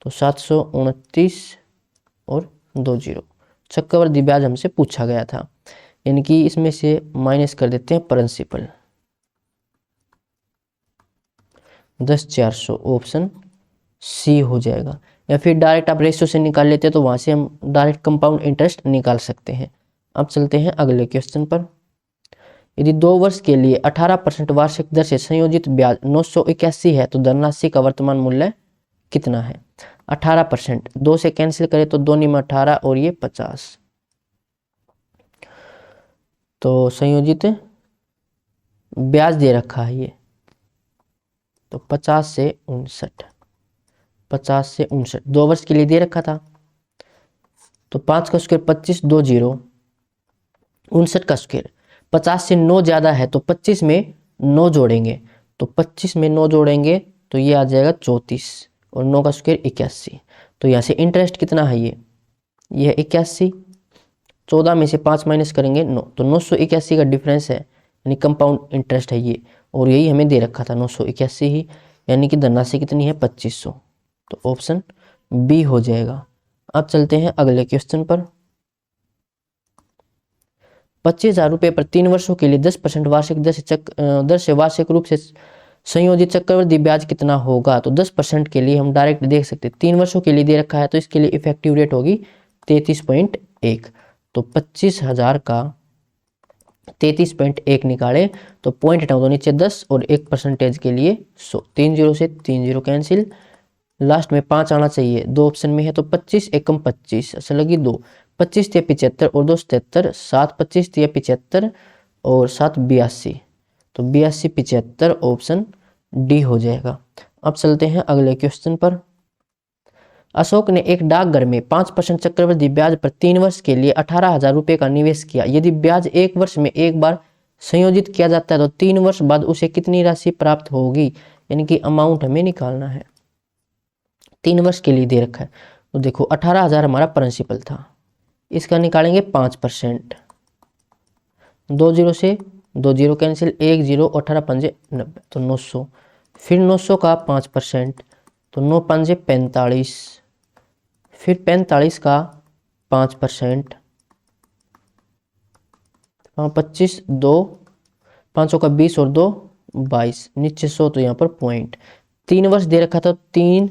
तो 729 और 2 0। चक्रवृद्धि ब्याज हमसे पूछा गया था यानी कि इसमें से माइनस कर देते हैं प्रिंसिपल 10,400, ऑप्शन सी हो जाएगा। या फिर डायरेक्ट आप रेशियो से निकाल लेते हैं तो वहां से हम डायरेक्ट कंपाउंड इंटरेस्ट निकाल सकते हैं। अब चलते हैं अगले क्वेश्चन पर। यदि 2 वर्ष के लिए 18% वार्षिक दर से संयोजित ब्याज 981 है तो धनराशि का वर्तमान मूल्य कितना है। 18%, 2 से कैंसिल करें तो 2 में 18 और ये 50। तो संयोजित ब्याज दे रखा है ये तो 50 से 59, 50 से 59 2 वर्ष के लिए दे रखा था। तो 5 का स्क्वायर 25 2 0 59 का स्क्वायर 50 से 9 ज्यादा है तो 25 में 9 जोड़ेंगे तो 25 में 9 जोड़ेंगे तो ये आ जाएगा 34 और 9 का स्क्वायर 81। तो यहाँ से इंटरेस्ट कितना है ये है 81, 14 में से 5 माइनस करेंगे 9 तो 981 का डिफरेंस है यानी कंपाउंड इंटरेस्ट है ये और यही हमें दे रखा था 981 ही यानी कि धनराशि कितनी है 2500। तो ऑप्शन बी हो जाएगा। अब चलते हैं अगले क्वेश्चन पर। 25,000 रुपये पर 3 वर्षों के लिए 10% वार्षिक दर से वार्षिक रूप से संयोजित चक्रवृद्धि ब्याज कितना होगा। तो 10% के लिए हम डायरेक्ट देख सकते हैं, 3 वर्षों के लिए दे रखा है तो इसके लिए इफेक्टिव रेट होगी 33.1। तो 25,000 का 33.1 निकाले तो पॉइंट हटाओ तो नीचे 10 और 1% के लिए 100, 3 0 से 3 0 कैंसिल, लास्ट में 5 आना चाहिए, 2 ऑप्शन में है तो 25 एकम 25 अच्छा लगी 2, 25 × 75 और 2 77, 7 25 × 75 और 7 82 तो 82 75 ऑप्शन डी हो जाएगा। अब चलते हैं अगले क्वेश्चन पर। अशोक ने एक डाकघर में 5% चक्रवृद्धि ब्याज पर 3 वर्ष के लिए 18,000 रुपये का निवेश किया। यदि ब्याज 1 वर्ष में एक बार संयोजित किया जाता है तो 3 वर्ष बाद उसे कितनी राशि प्राप्त होगी, यानी कि अमाउंट हमें निकालना है। 3 वर्ष के लिए दे रखा है तो देखो 18,000 हमारा प्रिंसिपल था, इसका निकालेंगे 5%, 2 0 से 2 0 कैंसिल, 1 0 18 5 90 तो 900, फिर 900 का 5% तो 9 5 45, फिर 45 का 5%, 25 2 500 का 20 और 2 22, नीचे 100 तो यहाँ पर पॉइंट। 3 वर्ष दे रखा था 3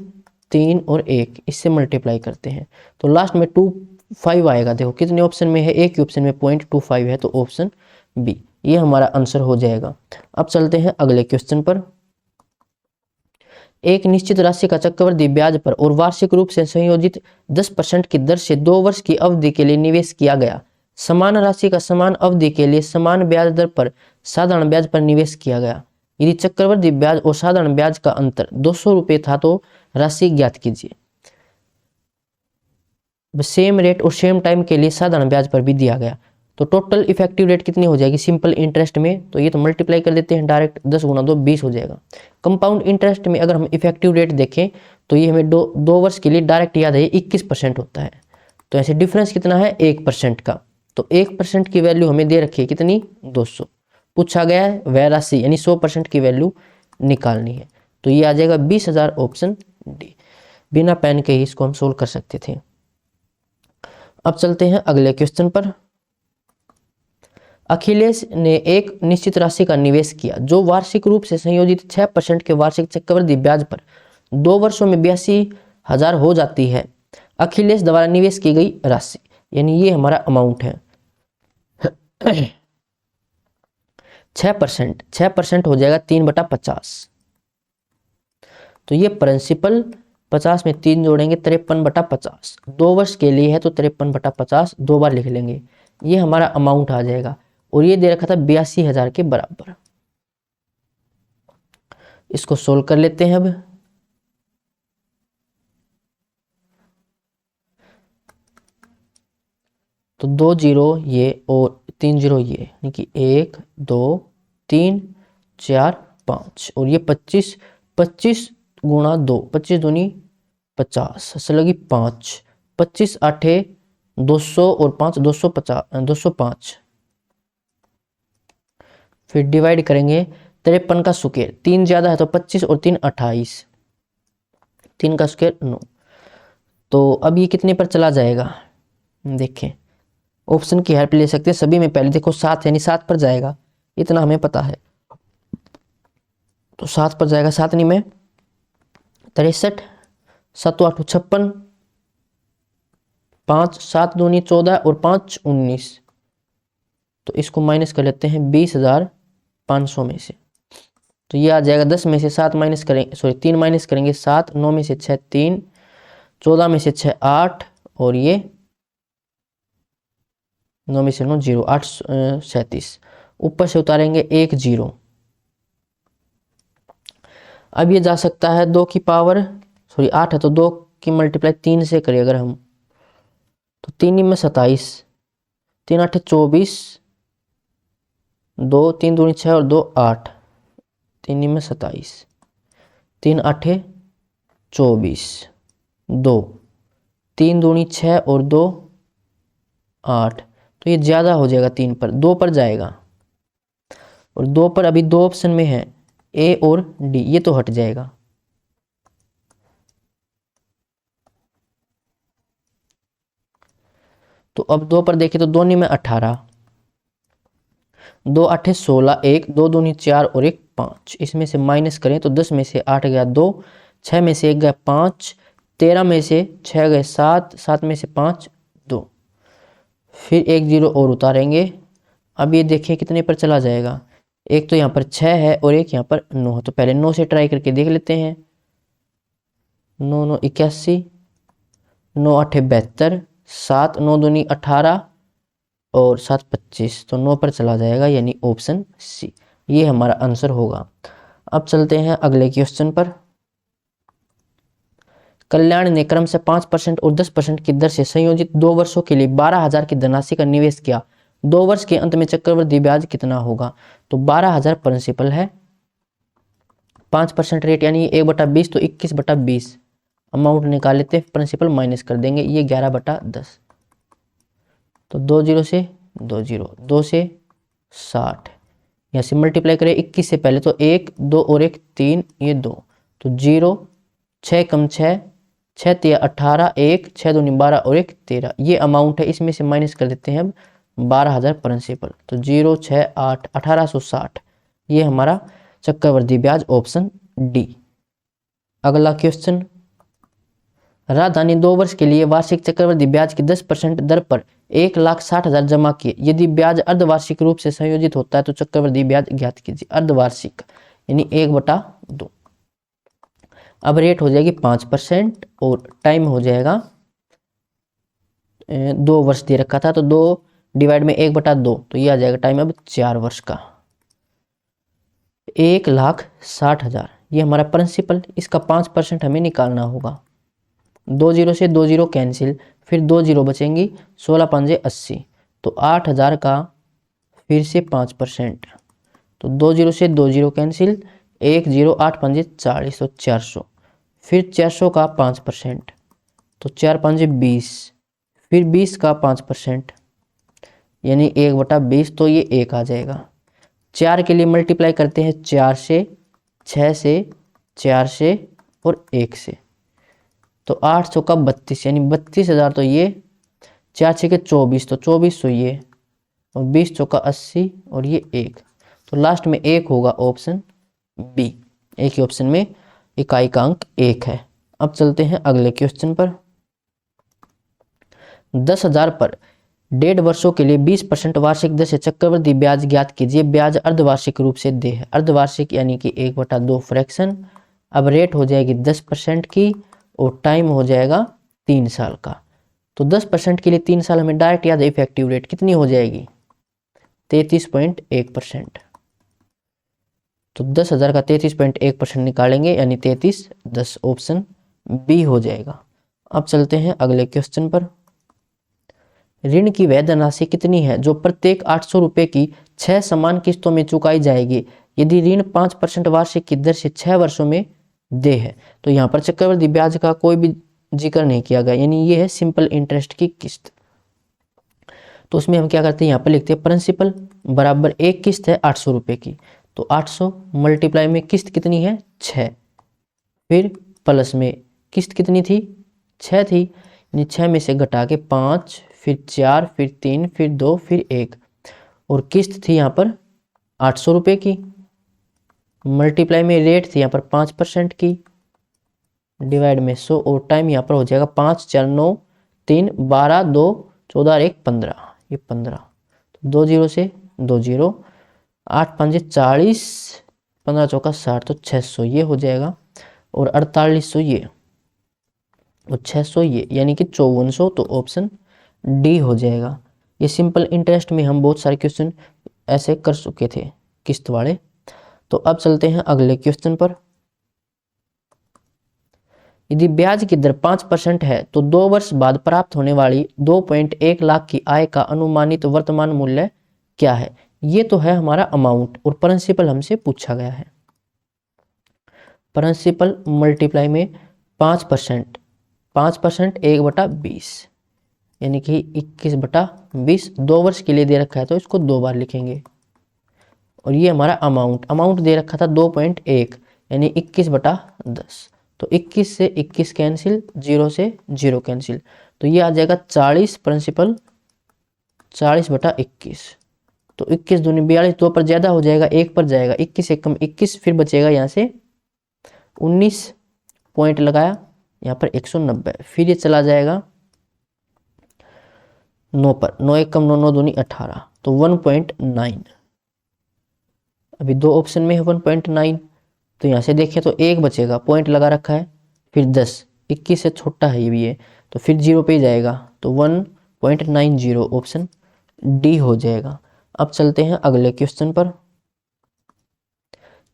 3 और 1, इससे मल्टीप्लाई करते हैं तो लास्ट में 25 आएगा। देखो कितने ऑप्शन में है, एक ही ऑप्शन में 0.25 है तो ऑप्शन बी ये हमारा आंसर हो जाएगा। अब चलते हैं अगले क्वेश्चन पर। एक निश्चित राशि का चक्रवृद्धि ब्याज पर और वार्षिक रूप से संयोजित 10% की दर से 2 वर्ष की अवधि के लिए निवेश किया गया। समान राशि का समान अवधि के लिए समान ब्याज दर पर साधारण ब्याज पर निवेश किया गया। यदि चक्रवृद्धि ब्याज और साधारण ब्याज का अंतर 200 रुपये था तो राशि ज्ञात कीजिए। सेम रेट और सेम टाइम के लिए साधारण ब्याज पर भी दिया गया, तो टोटल इफेक्टिव रेट कितनी हो जाएगी सिंपल इंटरेस्ट में, तो ये तो मल्टीप्लाई कर देते हैं डायरेक्ट, 10 गुना 2 20 हो जाएगा। कंपाउंड इंटरेस्ट में अगर हम इफेक्टिव रेट देखें तो ये हमें दो वर्ष के लिए डायरेक्ट याद है 21% होता है, तो ऐसे डिफरेंस कितना है 1% का, तो 1% की वैल्यू हमें दे रखी है कितनी 200, पूछा गया है वह राशि यानी 100% की वैल्यू निकालनी है, तो ये आ जाएगा 20,000 ऑप्शन डी। बिना पेन के ही इसको हम सोल्व कर सकते थे। अब चलते हैं अगले क्वेश्चन पर। अखिलेश ने एक निश्चित राशि का निवेश किया जो वार्षिक रूप से संयोजित 6% के वार्षिक चक्रवृद्धि ब्याज पर 2 वर्षों में 82,000 हो जाती है। अखिलेश द्वारा निवेश की गई राशि यानी ये हमारा अमाउंट है 6% हो जाएगा 3/50, तो ये प्रिंसिपल 50 में 3 जोड़ेंगे 53/50, 2 वर्ष के लिए है तो 53/50 2 बार लिख लेंगे, ये हमारा अमाउंट आ जाएगा, और ये दे रखा था 82,000 के बराबर। इसको सोल्व कर लेते हैं अब। तो 2 जीरो ये और 3 जीरो ये, यानी कि 1 2 3 4 5, और ये 25 25 गुणा 2 25 दूनी 50 असल लगी 5, 25 8 200 और 5 250 205, फिर डिवाइड करेंगे 53 का स्क्वायर, 3 ज्यादा है तो 25 और 3 28, 3 का स्क्वायर 9, तो अब ये कितने पर चला जाएगा देखें, ऑप्शन की हेल्प ले सकते हैं सभी में, पहले देखो 7 यानी 7 पर जाएगा, इतना हमें पता है, तो 7 पर जाएगा, 7 नहीं में 63, 7 8 56, 5 7 दूनी 14 और 5 19, तो इसको माइनस कर लेते हैं 20,500 में से, तो ये आ जाएगा 10 में से 7 माइनस करेंगे, सॉरी 3 माइनस करेंगे 7, 9 में से 6 3, 14 में से 6 8, और ये 9 में से 9 0 8 37, ऊपर से उतारेंगे 1 0, अब ये जा सकता है 2 की पावर सॉरी 8 है तो 2 की मल्टीप्लाई 3 से करें अगर हम, तो 3 में 27, 3 8 24, 2 3 दूनी 6 और 2 8, 3 में 27, 3 8 24, 2 3 दूनी 6 और 2 8, तो ये ज़्यादा हो जाएगा 3 पर, 2 पर जाएगा, और 2 पर अभी 2 ऑप्शन में है ए और डी, ये तो हट जाएगा, तो अब 2 पर देखें तो 2 नी में 18, 2 8 16, 1 2 दूनी 4 और 1 5, इसमें से माइनस करें तो 10 में से 8 गया 2, 6 में से 1 गया 5, 13 में से 6 गए 7, 7 में से 5 2, फिर 1 0 और उतारेंगे, अब ये देखिए कितने पर चला जाएगा, एक तो यहाँ पर 6 है और एक यहाँ पर 9 है, तो पहले 9 से ट्राई करके देख लेते हैं, 9 9 81, 9 8 72, 7 9 दूनी 18 और 7 25, तो 9 पर चला जाएगा यानी ऑप्शन सी, ये हमारा आंसर होगा। अब चलते हैं अगले क्वेश्चन पर। कल्याण ने क्रम से 5% और 10% की दर से संयोजित 2 वर्षों के लिए 12,000 की धनराशि का निवेश किया, 2 वर्ष के अंत में चक्रवृद्धि ब्याज कितना होगा, तो 12,000 प्रिंसिपल है, 5% रेट यानी 1/20 तो 21/20, अमाउंट निकाल लेते हैं, प्रिंसिपल माइनस कर देंगे, ये 11/10, तो 2 0 से 2 0 2 से 60, यहाँ से मल्टीप्लाई करें 21 से पहले तो 1 2 और 1 3, ये 2, तो 0 6 कम 6 6 3 18, 1 6 2 12 और 1 13, ये अमाउंट है, इसमें से माइनस कर देते हैं अब 12,000 प्रिंसिपल, तो 0 6 8 1860, ये हमारा चक्रवृद्धि ब्याज ऑप्शन डी। अगला क्वेश्चन, राधा ने 2 वर्ष के लिए वार्षिक चक्रवृद्धि ब्याज की 10% दर पर 1,60,000 जमा किए, यदि ब्याज अर्धवार्षिक रूप से संयोजित होता है तो चक्रवृद्धि ब्याज ज्ञात कीजिए। अर्धवार्षिक यानी 1/2, अब रेट हो जाएगी 5% और टाइम हो जाएगा 2 वर्ष दे रखा था, तो 2 डिवाइड में 1/2, तो ये आ जाएगा टाइम अब 4 वर्ष का। 1,60,000 ये हमारा प्रिंसिपल, इसका 5% हमें निकालना होगा। 2 जीरो से 2 जीरो कैंसिल, फिर 2 जीरो बचेंगी, 16 पंजे 80, तो 8,000 का फिर से 5%, तो 2 जीरो से 2 जीरो कैंसिल, 1 जीरो 8 पंजे 40, तो 400, फिर 400 का 5%, तो 4 पंजे 20, फिर 20 का 5%, यानी 1/20, तो ये 1 आ जाएगा। 4 के लिए मल्टीप्लाई करते हैं 4 से, 6 से, 4 से और 1 से, तो 800 का 32, यानी 32,000, तो ये 4 6 के 24, तो 2400 ये, और 20 चौका 80 और ये 1, तो लास्ट में 1 होगा ऑप्शन बी। एक ही ऑप्शन में इकाई का अंक 1 है। अब चलते हैं अगले क्वेश्चन पर। 10,000 पर 1.5 वर्षों के लिए 20% वार्षिक दर से चक्रवृद्धि ब्याज ज्ञात कीजिए। ब्याज अर्धवार्षिक रूप से दे है। अर्धवार्षिक यानी कि 1/2 फ्रैक्शन। अब रेट हो जाएगी 10% की और टाइम हो जाएगा 3 साल का। तो 10% के लिए 3 साल हमें डायरेक्ट याद है, इफेक्टिव रेट कितनी हो जाएगी 33.1%। तो 10,000 का 33.1% निकालेंगे, यानी 33 10, ऑप्शन बी हो जाएगा। अब चलते हैं अगले क्वेश्चन पर। ऋण की वैध राशि कितनी है जो प्रत्येक 800 रुपये की 6 समान किस्तों में चुकाई जाएगी यदि ऋण 5% वार्षिक की दर से 6 वर्षों में दे है। तो यहाँ पर चक्रवृद्धि ब्याज का कोई भी जिक्र नहीं किया गया, यानी ये है सिंपल इंटरेस्ट की किस्त। तो उसमें हम क्या करते हैं, यहाँ पर लिखते हैं प्रिंसिपल बराबर एक किस्त है 800 रुपये की, तो 800 मल्टीप्लाई में किस्त कितनी है 6, फिर प्लस में किस्त कितनी थी 6 थी, यानी 6 में से घटा के 5, फिर 4, फिर 3, फिर 2, फिर 1, और किस्त थी यहाँ पर 800 रुपये की, मल्टीप्लाई में रेट थी यहाँ पर 5% की, डिवाइड में 100, और टाइम यहाँ पर हो जाएगा 5 4 9 3 12 2 14 1 15, ये 15, तो 2 जीरो से 2 जीरो, 8 पंजे 40, 15 चौका 60, तो 600 ये हो जाएगा, और 4800 ये, और 600 ये, यानी कि 5400, तो ऑप्शन डी हो जाएगा। ये सिंपल इंटरेस्ट में हम बहुत सारे क्वेश्चन ऐसे कर चुके थे किस्त वाले। तो अब चलते हैं अगले क्वेश्चन पर। यदि ब्याज की दर 5% है तो 2 वर्ष बाद प्राप्त होने वाली 2.1 लाख की आय का अनुमानित वर्तमान मूल्य क्या है। ये तो है हमारा अमाउंट, और प्रिंसिपल हमसे पूछा गया है। प्रिंसिपल मल्टीप्लाई में 5%, 5% 1/20, यानी कि 21/20, 2 वर्ष के लिए दे रखा है तो इसको 2 बार लिखेंगे। और ये हमारा अमाउंट दे रखा था 2.1, यानी 21/10, तो 21 से 21 कैंसिल, 0 से 0 कैंसिल, तो ये आ जाएगा 40 प्रिंसिपल 40/21, तो 21 दूनी 42, 2 पर ज्यादा हो जाएगा, 1 पर जाएगा, 21 एक कम 21, फिर बचेगा यहाँ से 19 पॉइंट लगाया यहाँ पर 190, फिर ये चला जाएगा 9 पर, 9 एक कम 9, 9 दूनी 18, तो 1.9, अभी 2 ऑप्शन में है 1.9, तो यहाँ से देखें तो 1 बचेगा, पॉइंट लगा रखा है, फिर 10, 21 से छोटा है ये भी है, तो फिर 0 पे ही जाएगा, तो 1.90, ऑप्शन डी हो जाएगा। अब चलते हैं अगले क्वेश्चन पर।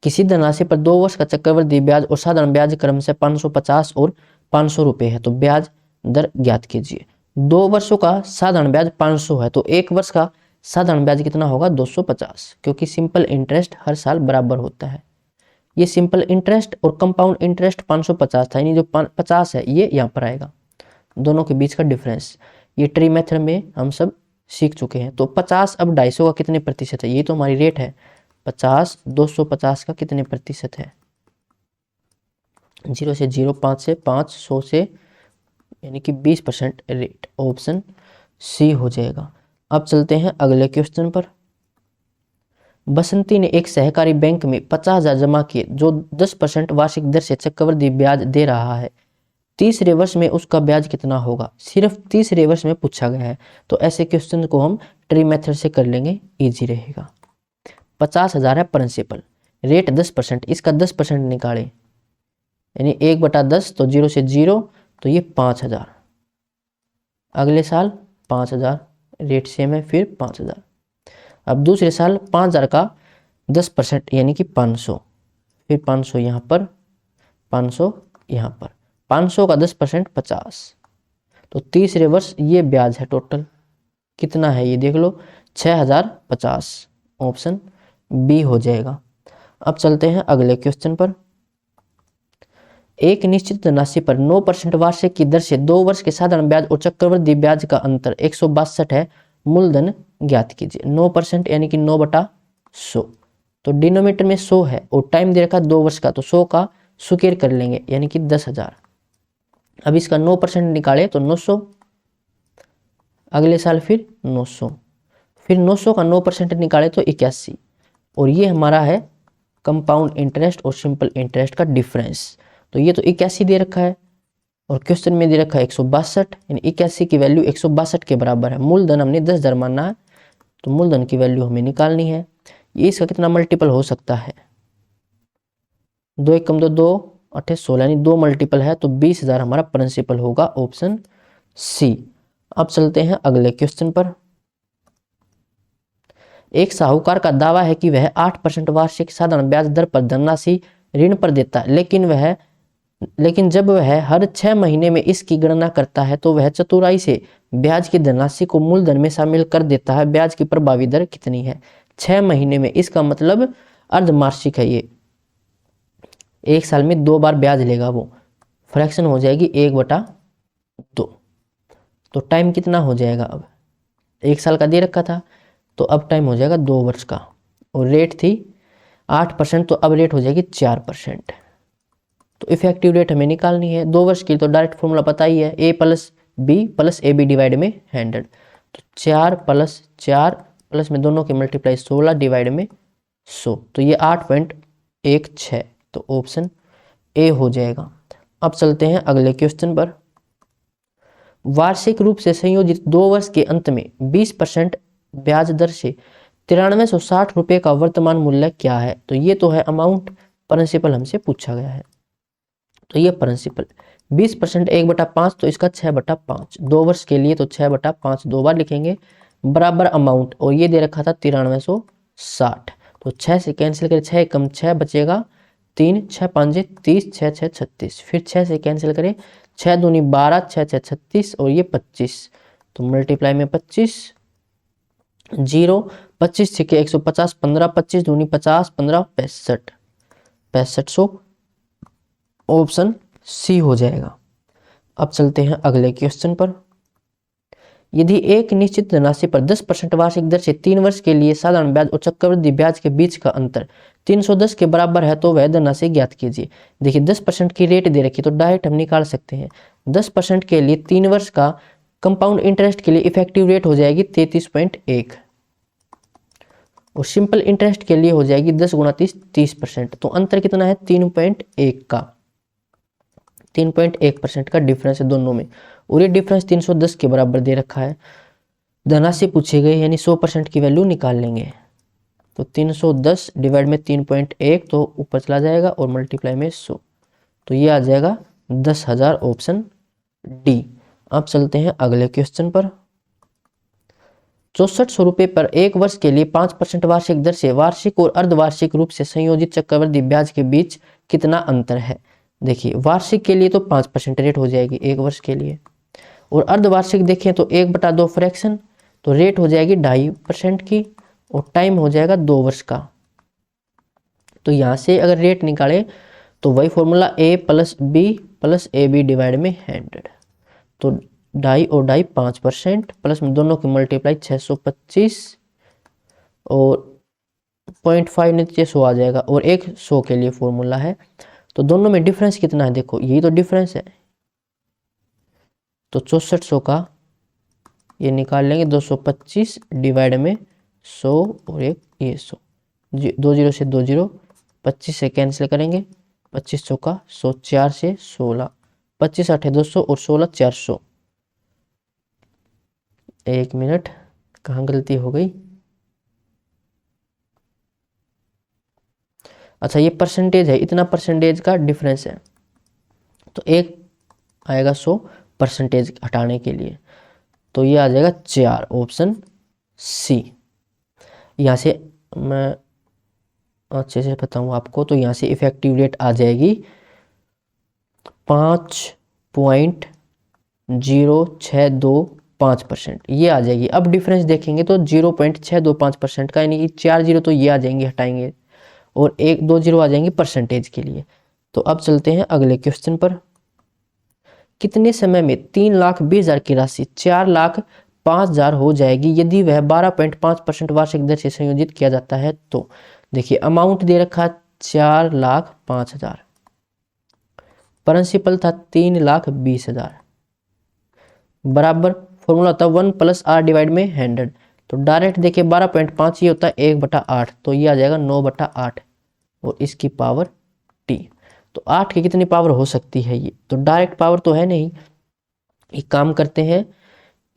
किसी धनराशि पर 2 वर्ष का चक्रवृद्धि ब्याज और साधारण ब्याज क्रम से 550 और 500 रुपये है, तो ब्याज दर ज्ञात कीजिए। 2 वर्षों का साधारण ब्याज 500 है, तो 1 वर्ष का साधारण ब्याज कितना होगा 250, क्योंकि सिंपल इंटरेस्ट हर साल बराबर होता है। ये सिंपल इंटरेस्ट और कंपाउंड इंटरेस्ट 550 था, यानी जो 50 है ये यहाँ पर आएगा, दोनों के बीच का डिफरेंस। ये ट्री मेथड में हम सब सीख चुके हैं। तो 50 अब 250 का कितने प्रतिशत है, ये तो हमारी रेट है 50, 250 का कितने प्रतिशत है, 0 से 0, 5 से 5, 100 से, यानी कि 20% रेट, ऑप्शन सी हो जाएगा। अब चलते हैं अगले क्वेश्चन पर। बसंती ने एक सहकारी बैंक में 50,000 जमा किए जो 10% वार्षिक दर से चक्रवृद्धि ब्याज दे रहा है। तीसरे वर्ष में उसका ब्याज कितना होगा। सिर्फ तीसरे वर्ष में पूछा गया है, तो ऐसे क्वेश्चन को हम ट्री मेथड से कर लेंगे, इजी रहेगा। 50,000 है प्रिंसिपल, रेट 10%, इसका 10% निकाले, यानी 1/10, तो 0 से 0, तो ये 5,000, अगले साल 5,000, रेट सेम है, फिर 5,000। अब दूसरे साल 5,000 का 10% यानी कि 500, फिर 500 यहाँ पर, 500 यहाँ पर, 500 का 10% 50, तो 30 वर्ष ये ब्याज है। टोटल कितना है ये देख लो, 6050, ऑप्शन बी हो जाएगा। अब चलते हैं अगले क्वेश्चन पर। एक निश्चित धनराशि पर 9% वार्षिक की दर से 2 वर्ष के साधारण ब्याज और चक्रवृद्धि ब्याज का अंतर 162 है, मूलधन ज्ञात कीजिए। 9% यानी कि 9/100, तो डिनोमिनेटर में 100 है और टाइम दे रखा 2 वर्ष का, तो 100 का स्क्वायर कर लेंगे यानी कि 10,000। अब इसका 9% निकाले तो 900, अगले साल फिर 900, फिर 900 का 9% निकाले तो 81, और ये हमारा है कंपाउंड इंटरेस्ट और सिंपल इंटरेस्ट का डिफरेंस। तो ये तो 81 दे रखा है और क्वेश्चन में दे रखा है 162, यानी 81 की वैल्यू 162 के बराबर है। मूलधन हमने 10,000 मानना है, तो मूलधन की वैल्यू हमें निकालनी है। ये इसका कितना मल्टीपल हो सकता है, 2 1 कम 2 2 8 16, यानी 2 मल्टीपल है, तो 20,000 हमारा प्रिंसिपल होगा, ऑप्शन सी। अब चलते हैं अगले क्वेश्चन पर। एक साहूकार का दावा है कि वह 8% वार्षिक साधारण ब्याज दर पर धनराशि ऋण पर देता है, लेकिन जब वह हर 6 महीने में इसकी गणना करता है तो वह चतुराई से ब्याज की धनराशि को मूलधन में शामिल कर देता है। ब्याज की प्रभावी दर कितनी है? 6 महीने में, इसका मतलब अर्धमासिक है ये, एक साल में 2 बार ब्याज लेगा वो, फ्रैक्शन हो जाएगी 1/2। तो टाइम कितना हो जाएगा? अब 1 साल का दे रखा था, तो अब टाइम हो जाएगा 2 वर्ष का, और रेट थी 8%, तो अब रेट हो जाएगी 4%। तो इफेक्टिव रेट हमें निकालनी है 2 वर्ष की, तो डायरेक्ट फॉर्मूला पता ही है, a + b + ab डिवाइड में 100, तो 4 + 4 प्लस में दोनों की मल्टीप्लाई 16 डिवाइड में 100, तो ये 8.16, तो ऑप्शन ए हो जाएगा। अब चलते हैं अगले क्वेश्चन पर। वार्षिक रूप से संयोजित 2 वर्ष के अंत में 20% ब्याज दर से 9360 रुपये का वर्तमान मूल्य क्या है? तो ये तो है अमाउंट, प्रिंसिपल हमसे पूछा गया है, तो ये प्रिंसिपल 20% 1/5, तो इसका 6/5, 2 वर्ष के लिए तो 6/5 2 बार लिखेंगे, बराबर अमाउंट, और ये दे रखा था 9360, तो 6 से कैंसिल करें, 6 कम 6 बचेगा 3, 6 5 30, 6 6 36, फिर 6 से कैंसिल करें, 6 दूनी 12, 6 6 36, और ये 25, तो मल्टीप्लाई में 25 0, 25 6 150, 15 25 दूनी 50, 15 65, 6500, ऑप्शन सी हो जाएगा। अब चलते हैं अगले क्वेश्चन पर। यदि एक निश्चित धनराशि पर 10% वार्षिक दर से 3 वर्ष के लिए साधारण ब्याज और चक्रवृद्धि ब्याज के बीच का अंतर 310 के बराबर है, तो वह धनराशि ज्ञात कीजिए। देखिए 10% की रेट दे रखी, तो डायरेक्ट हम निकाल सकते हैं। 10% के लिए 3 वर्ष का कंपाउंड इंटरेस्ट के लिए इफेक्टिव रेट हो जाएगी 33.1, और सिंपल इंटरेस्ट के लिए हो जाएगी 10 × 30 30%। तो अंतर कितना है? 3.1 का, 3.1% का डिफरेंस है दोनों में, और ये डिफरेंस 310 के बराबर दे रखा है। धनराशि पूछे गए, यानी 100% की वैल्यू निकाल लेंगे, तो 310 डिवाइड में 3.1, तो ऊपर चला जाएगा, और मल्टीप्लाई में 100, तो ये आ जाएगा 10,000, ऑप्शन डी। अब चलते हैं अगले क्वेश्चन पर। 6400 रुपये पर 1 वर्ष के लिए 5% वार्षिक दर से वार्षिक और अर्धवार्षिक रूप से संयोजित चक्रवृद्धि ब्याज के बीच कितना अंतर है? देखिए वार्षिक के लिए तो 5% रेट हो जाएगी 1 वर्ष के लिए, और अर्धवार्षिक देखें तो 1/2 फ्रैक्शन, तो रेट हो जाएगी 2.5% की, और टाइम हो जाएगा 2 वर्ष का। तो यहाँ से अगर रेट निकाले तो वही formula a + b + ab divide में 100, तो 2.5 और 2.5 5%, प्लस में दोनों की मल्टीप्लाई 625, और 0.5 नीचे 100 आ जाएगा, और एक 100 के लिए फॉर्मूला है। तो दोनों में डिफरेंस कितना है? देखो यही तो डिफरेंस है, तो 6400 का ये निकाल लेंगे 225 डिवाइड में 100, और एक ये 100, 2 0 से 2 0, 25 से कैंसिल करेंगे, 2500 का 100, 4 से 16, 25 8 200, और 16 400। 1 मिनट, कहाँ गलती हो गई? अच्छा ये परसेंटेज है, इतना परसेंटेज का डिफरेंस है, तो एक आएगा 100% हटाने के लिए, तो ये आ जाएगा 4, ऑप्शन सी। यहाँ से मैं अच्छे से बताऊँ आपको, तो यहाँ से इफेक्टिव रेट आ जाएगी 5.0625%, ये आ जाएगी। अब डिफरेंस देखेंगे तो 0.625% का, यानी कि 4 जीरो तो ये आ जाएंगे, हटाएंगे, और 1 2 जीरो आ जाएंगे परसेंटेज के लिए। तो अब चलते हैं अगले क्वेश्चन पर। कितने समय में 3,20,000 की राशि 4,05,000 हो जाएगी यदि वह 12.5% वार्षिक दर से संयोजित किया जाता है? तो देखिए अमाउंट दे रखा 4,05,000, प्रिंसिपल था 3,20,000, बराबर फॉर्मूला होता है 1 + r डिवाइड में 100। तो डायरेक्ट देखिए 12.5 ये होता है 1/8, तो ये आ जाएगा 9/8 और इसकी पावर t। तो 8 की कितनी पावर हो सकती है ये? तो डायरेक्ट पावर तो है नहीं, एक काम करते हैं,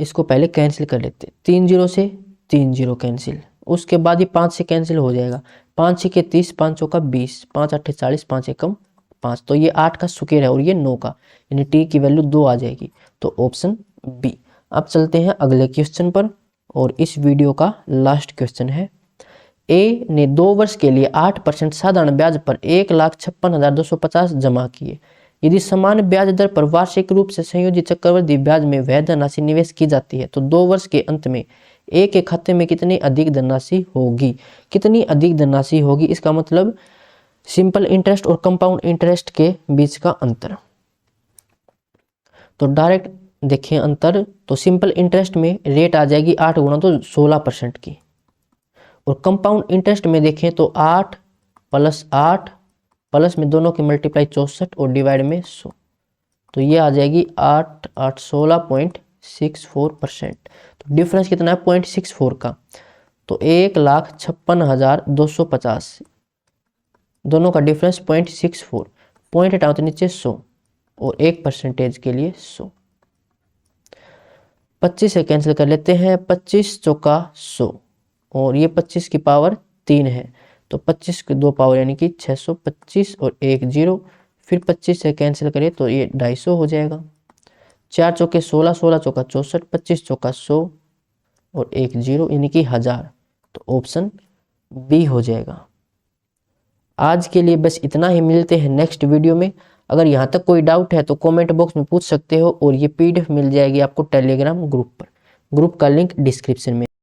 इसको पहले कैंसिल कर लेते हैं। 3 जीरो से 3 जीरो कैंसिल, उसके बाद ये 5 से कैंसिल हो जाएगा। 5 6 30, 5 चौका 20, 5 8 40, 5 एकम 5, तो ये 8 का स्क्वायर है और ये 9 का, यानी टी की वैल्यू 2 आ जाएगी। तो ऑप्शन बी। अब चलते हैं अगले क्वेश्चन पर, और इस वीडियो का लास्ट क्वेश्चन है। ए ने 2 वर्ष के लिए 8% साधारण ब्याज पर 1,56,250 जमा किए। यदि समान ब्याज दर पर वार्षिक रूप से संयोजित चक्रवृद्धि ब्याज में वह धनराशि निवेश की जाती है तो 2 वर्ष के अंत में ए के खाते में कितनी अधिक धनराशि होगी? कितनी अधिक धनराशि होगी, इसका मतलब सिंपल इंटरेस्ट और कंपाउंड इंटरेस्ट के बीच का अंतर। तो डायरेक्ट देखें अंतर, तो सिंपल इंटरेस्ट में रेट आ जाएगी 8 गुना तो 16% की, और कंपाउंड इंटरेस्ट में देखें तो 8 + 8 प्लस में दोनों की मल्टीप्लाई 64 और डिवाइड में 100, तो ये आ जाएगी 8 8 16.64%। तो डिफरेंस कितना है 0.64 का, तो 1,56,250, दोनों का डिफरेंस 0.64, पॉइंट हटाओ तो नीचे 100 और 1% के लिए 100। 25 से कैंसिल कर लेते हैं, 25 चौका 100 और ये 25 की पावर 3 है, तो 25 की 2 पावर यानी कि 625 और 1 जीरो, फिर 25 से कैंसिल करें तो ये 250 हो जाएगा। 4 चौके 16, 16 चौका 64, 25 चौका 100 और 1 जीरो यानी कि 1000, तो ऑप्शन बी हो जाएगा। आज के लिए बस इतना ही, मिलते हैं नेक्स्ट वीडियो में। अगर यहाँ तक कोई डाउट है तो कमेंट बॉक्स में पूछ सकते हो, और ये पीडीएफ मिल जाएगी आपको टेलीग्राम ग्रुप पर। ग्रुप का लिंक डिस्क्रिप्शन में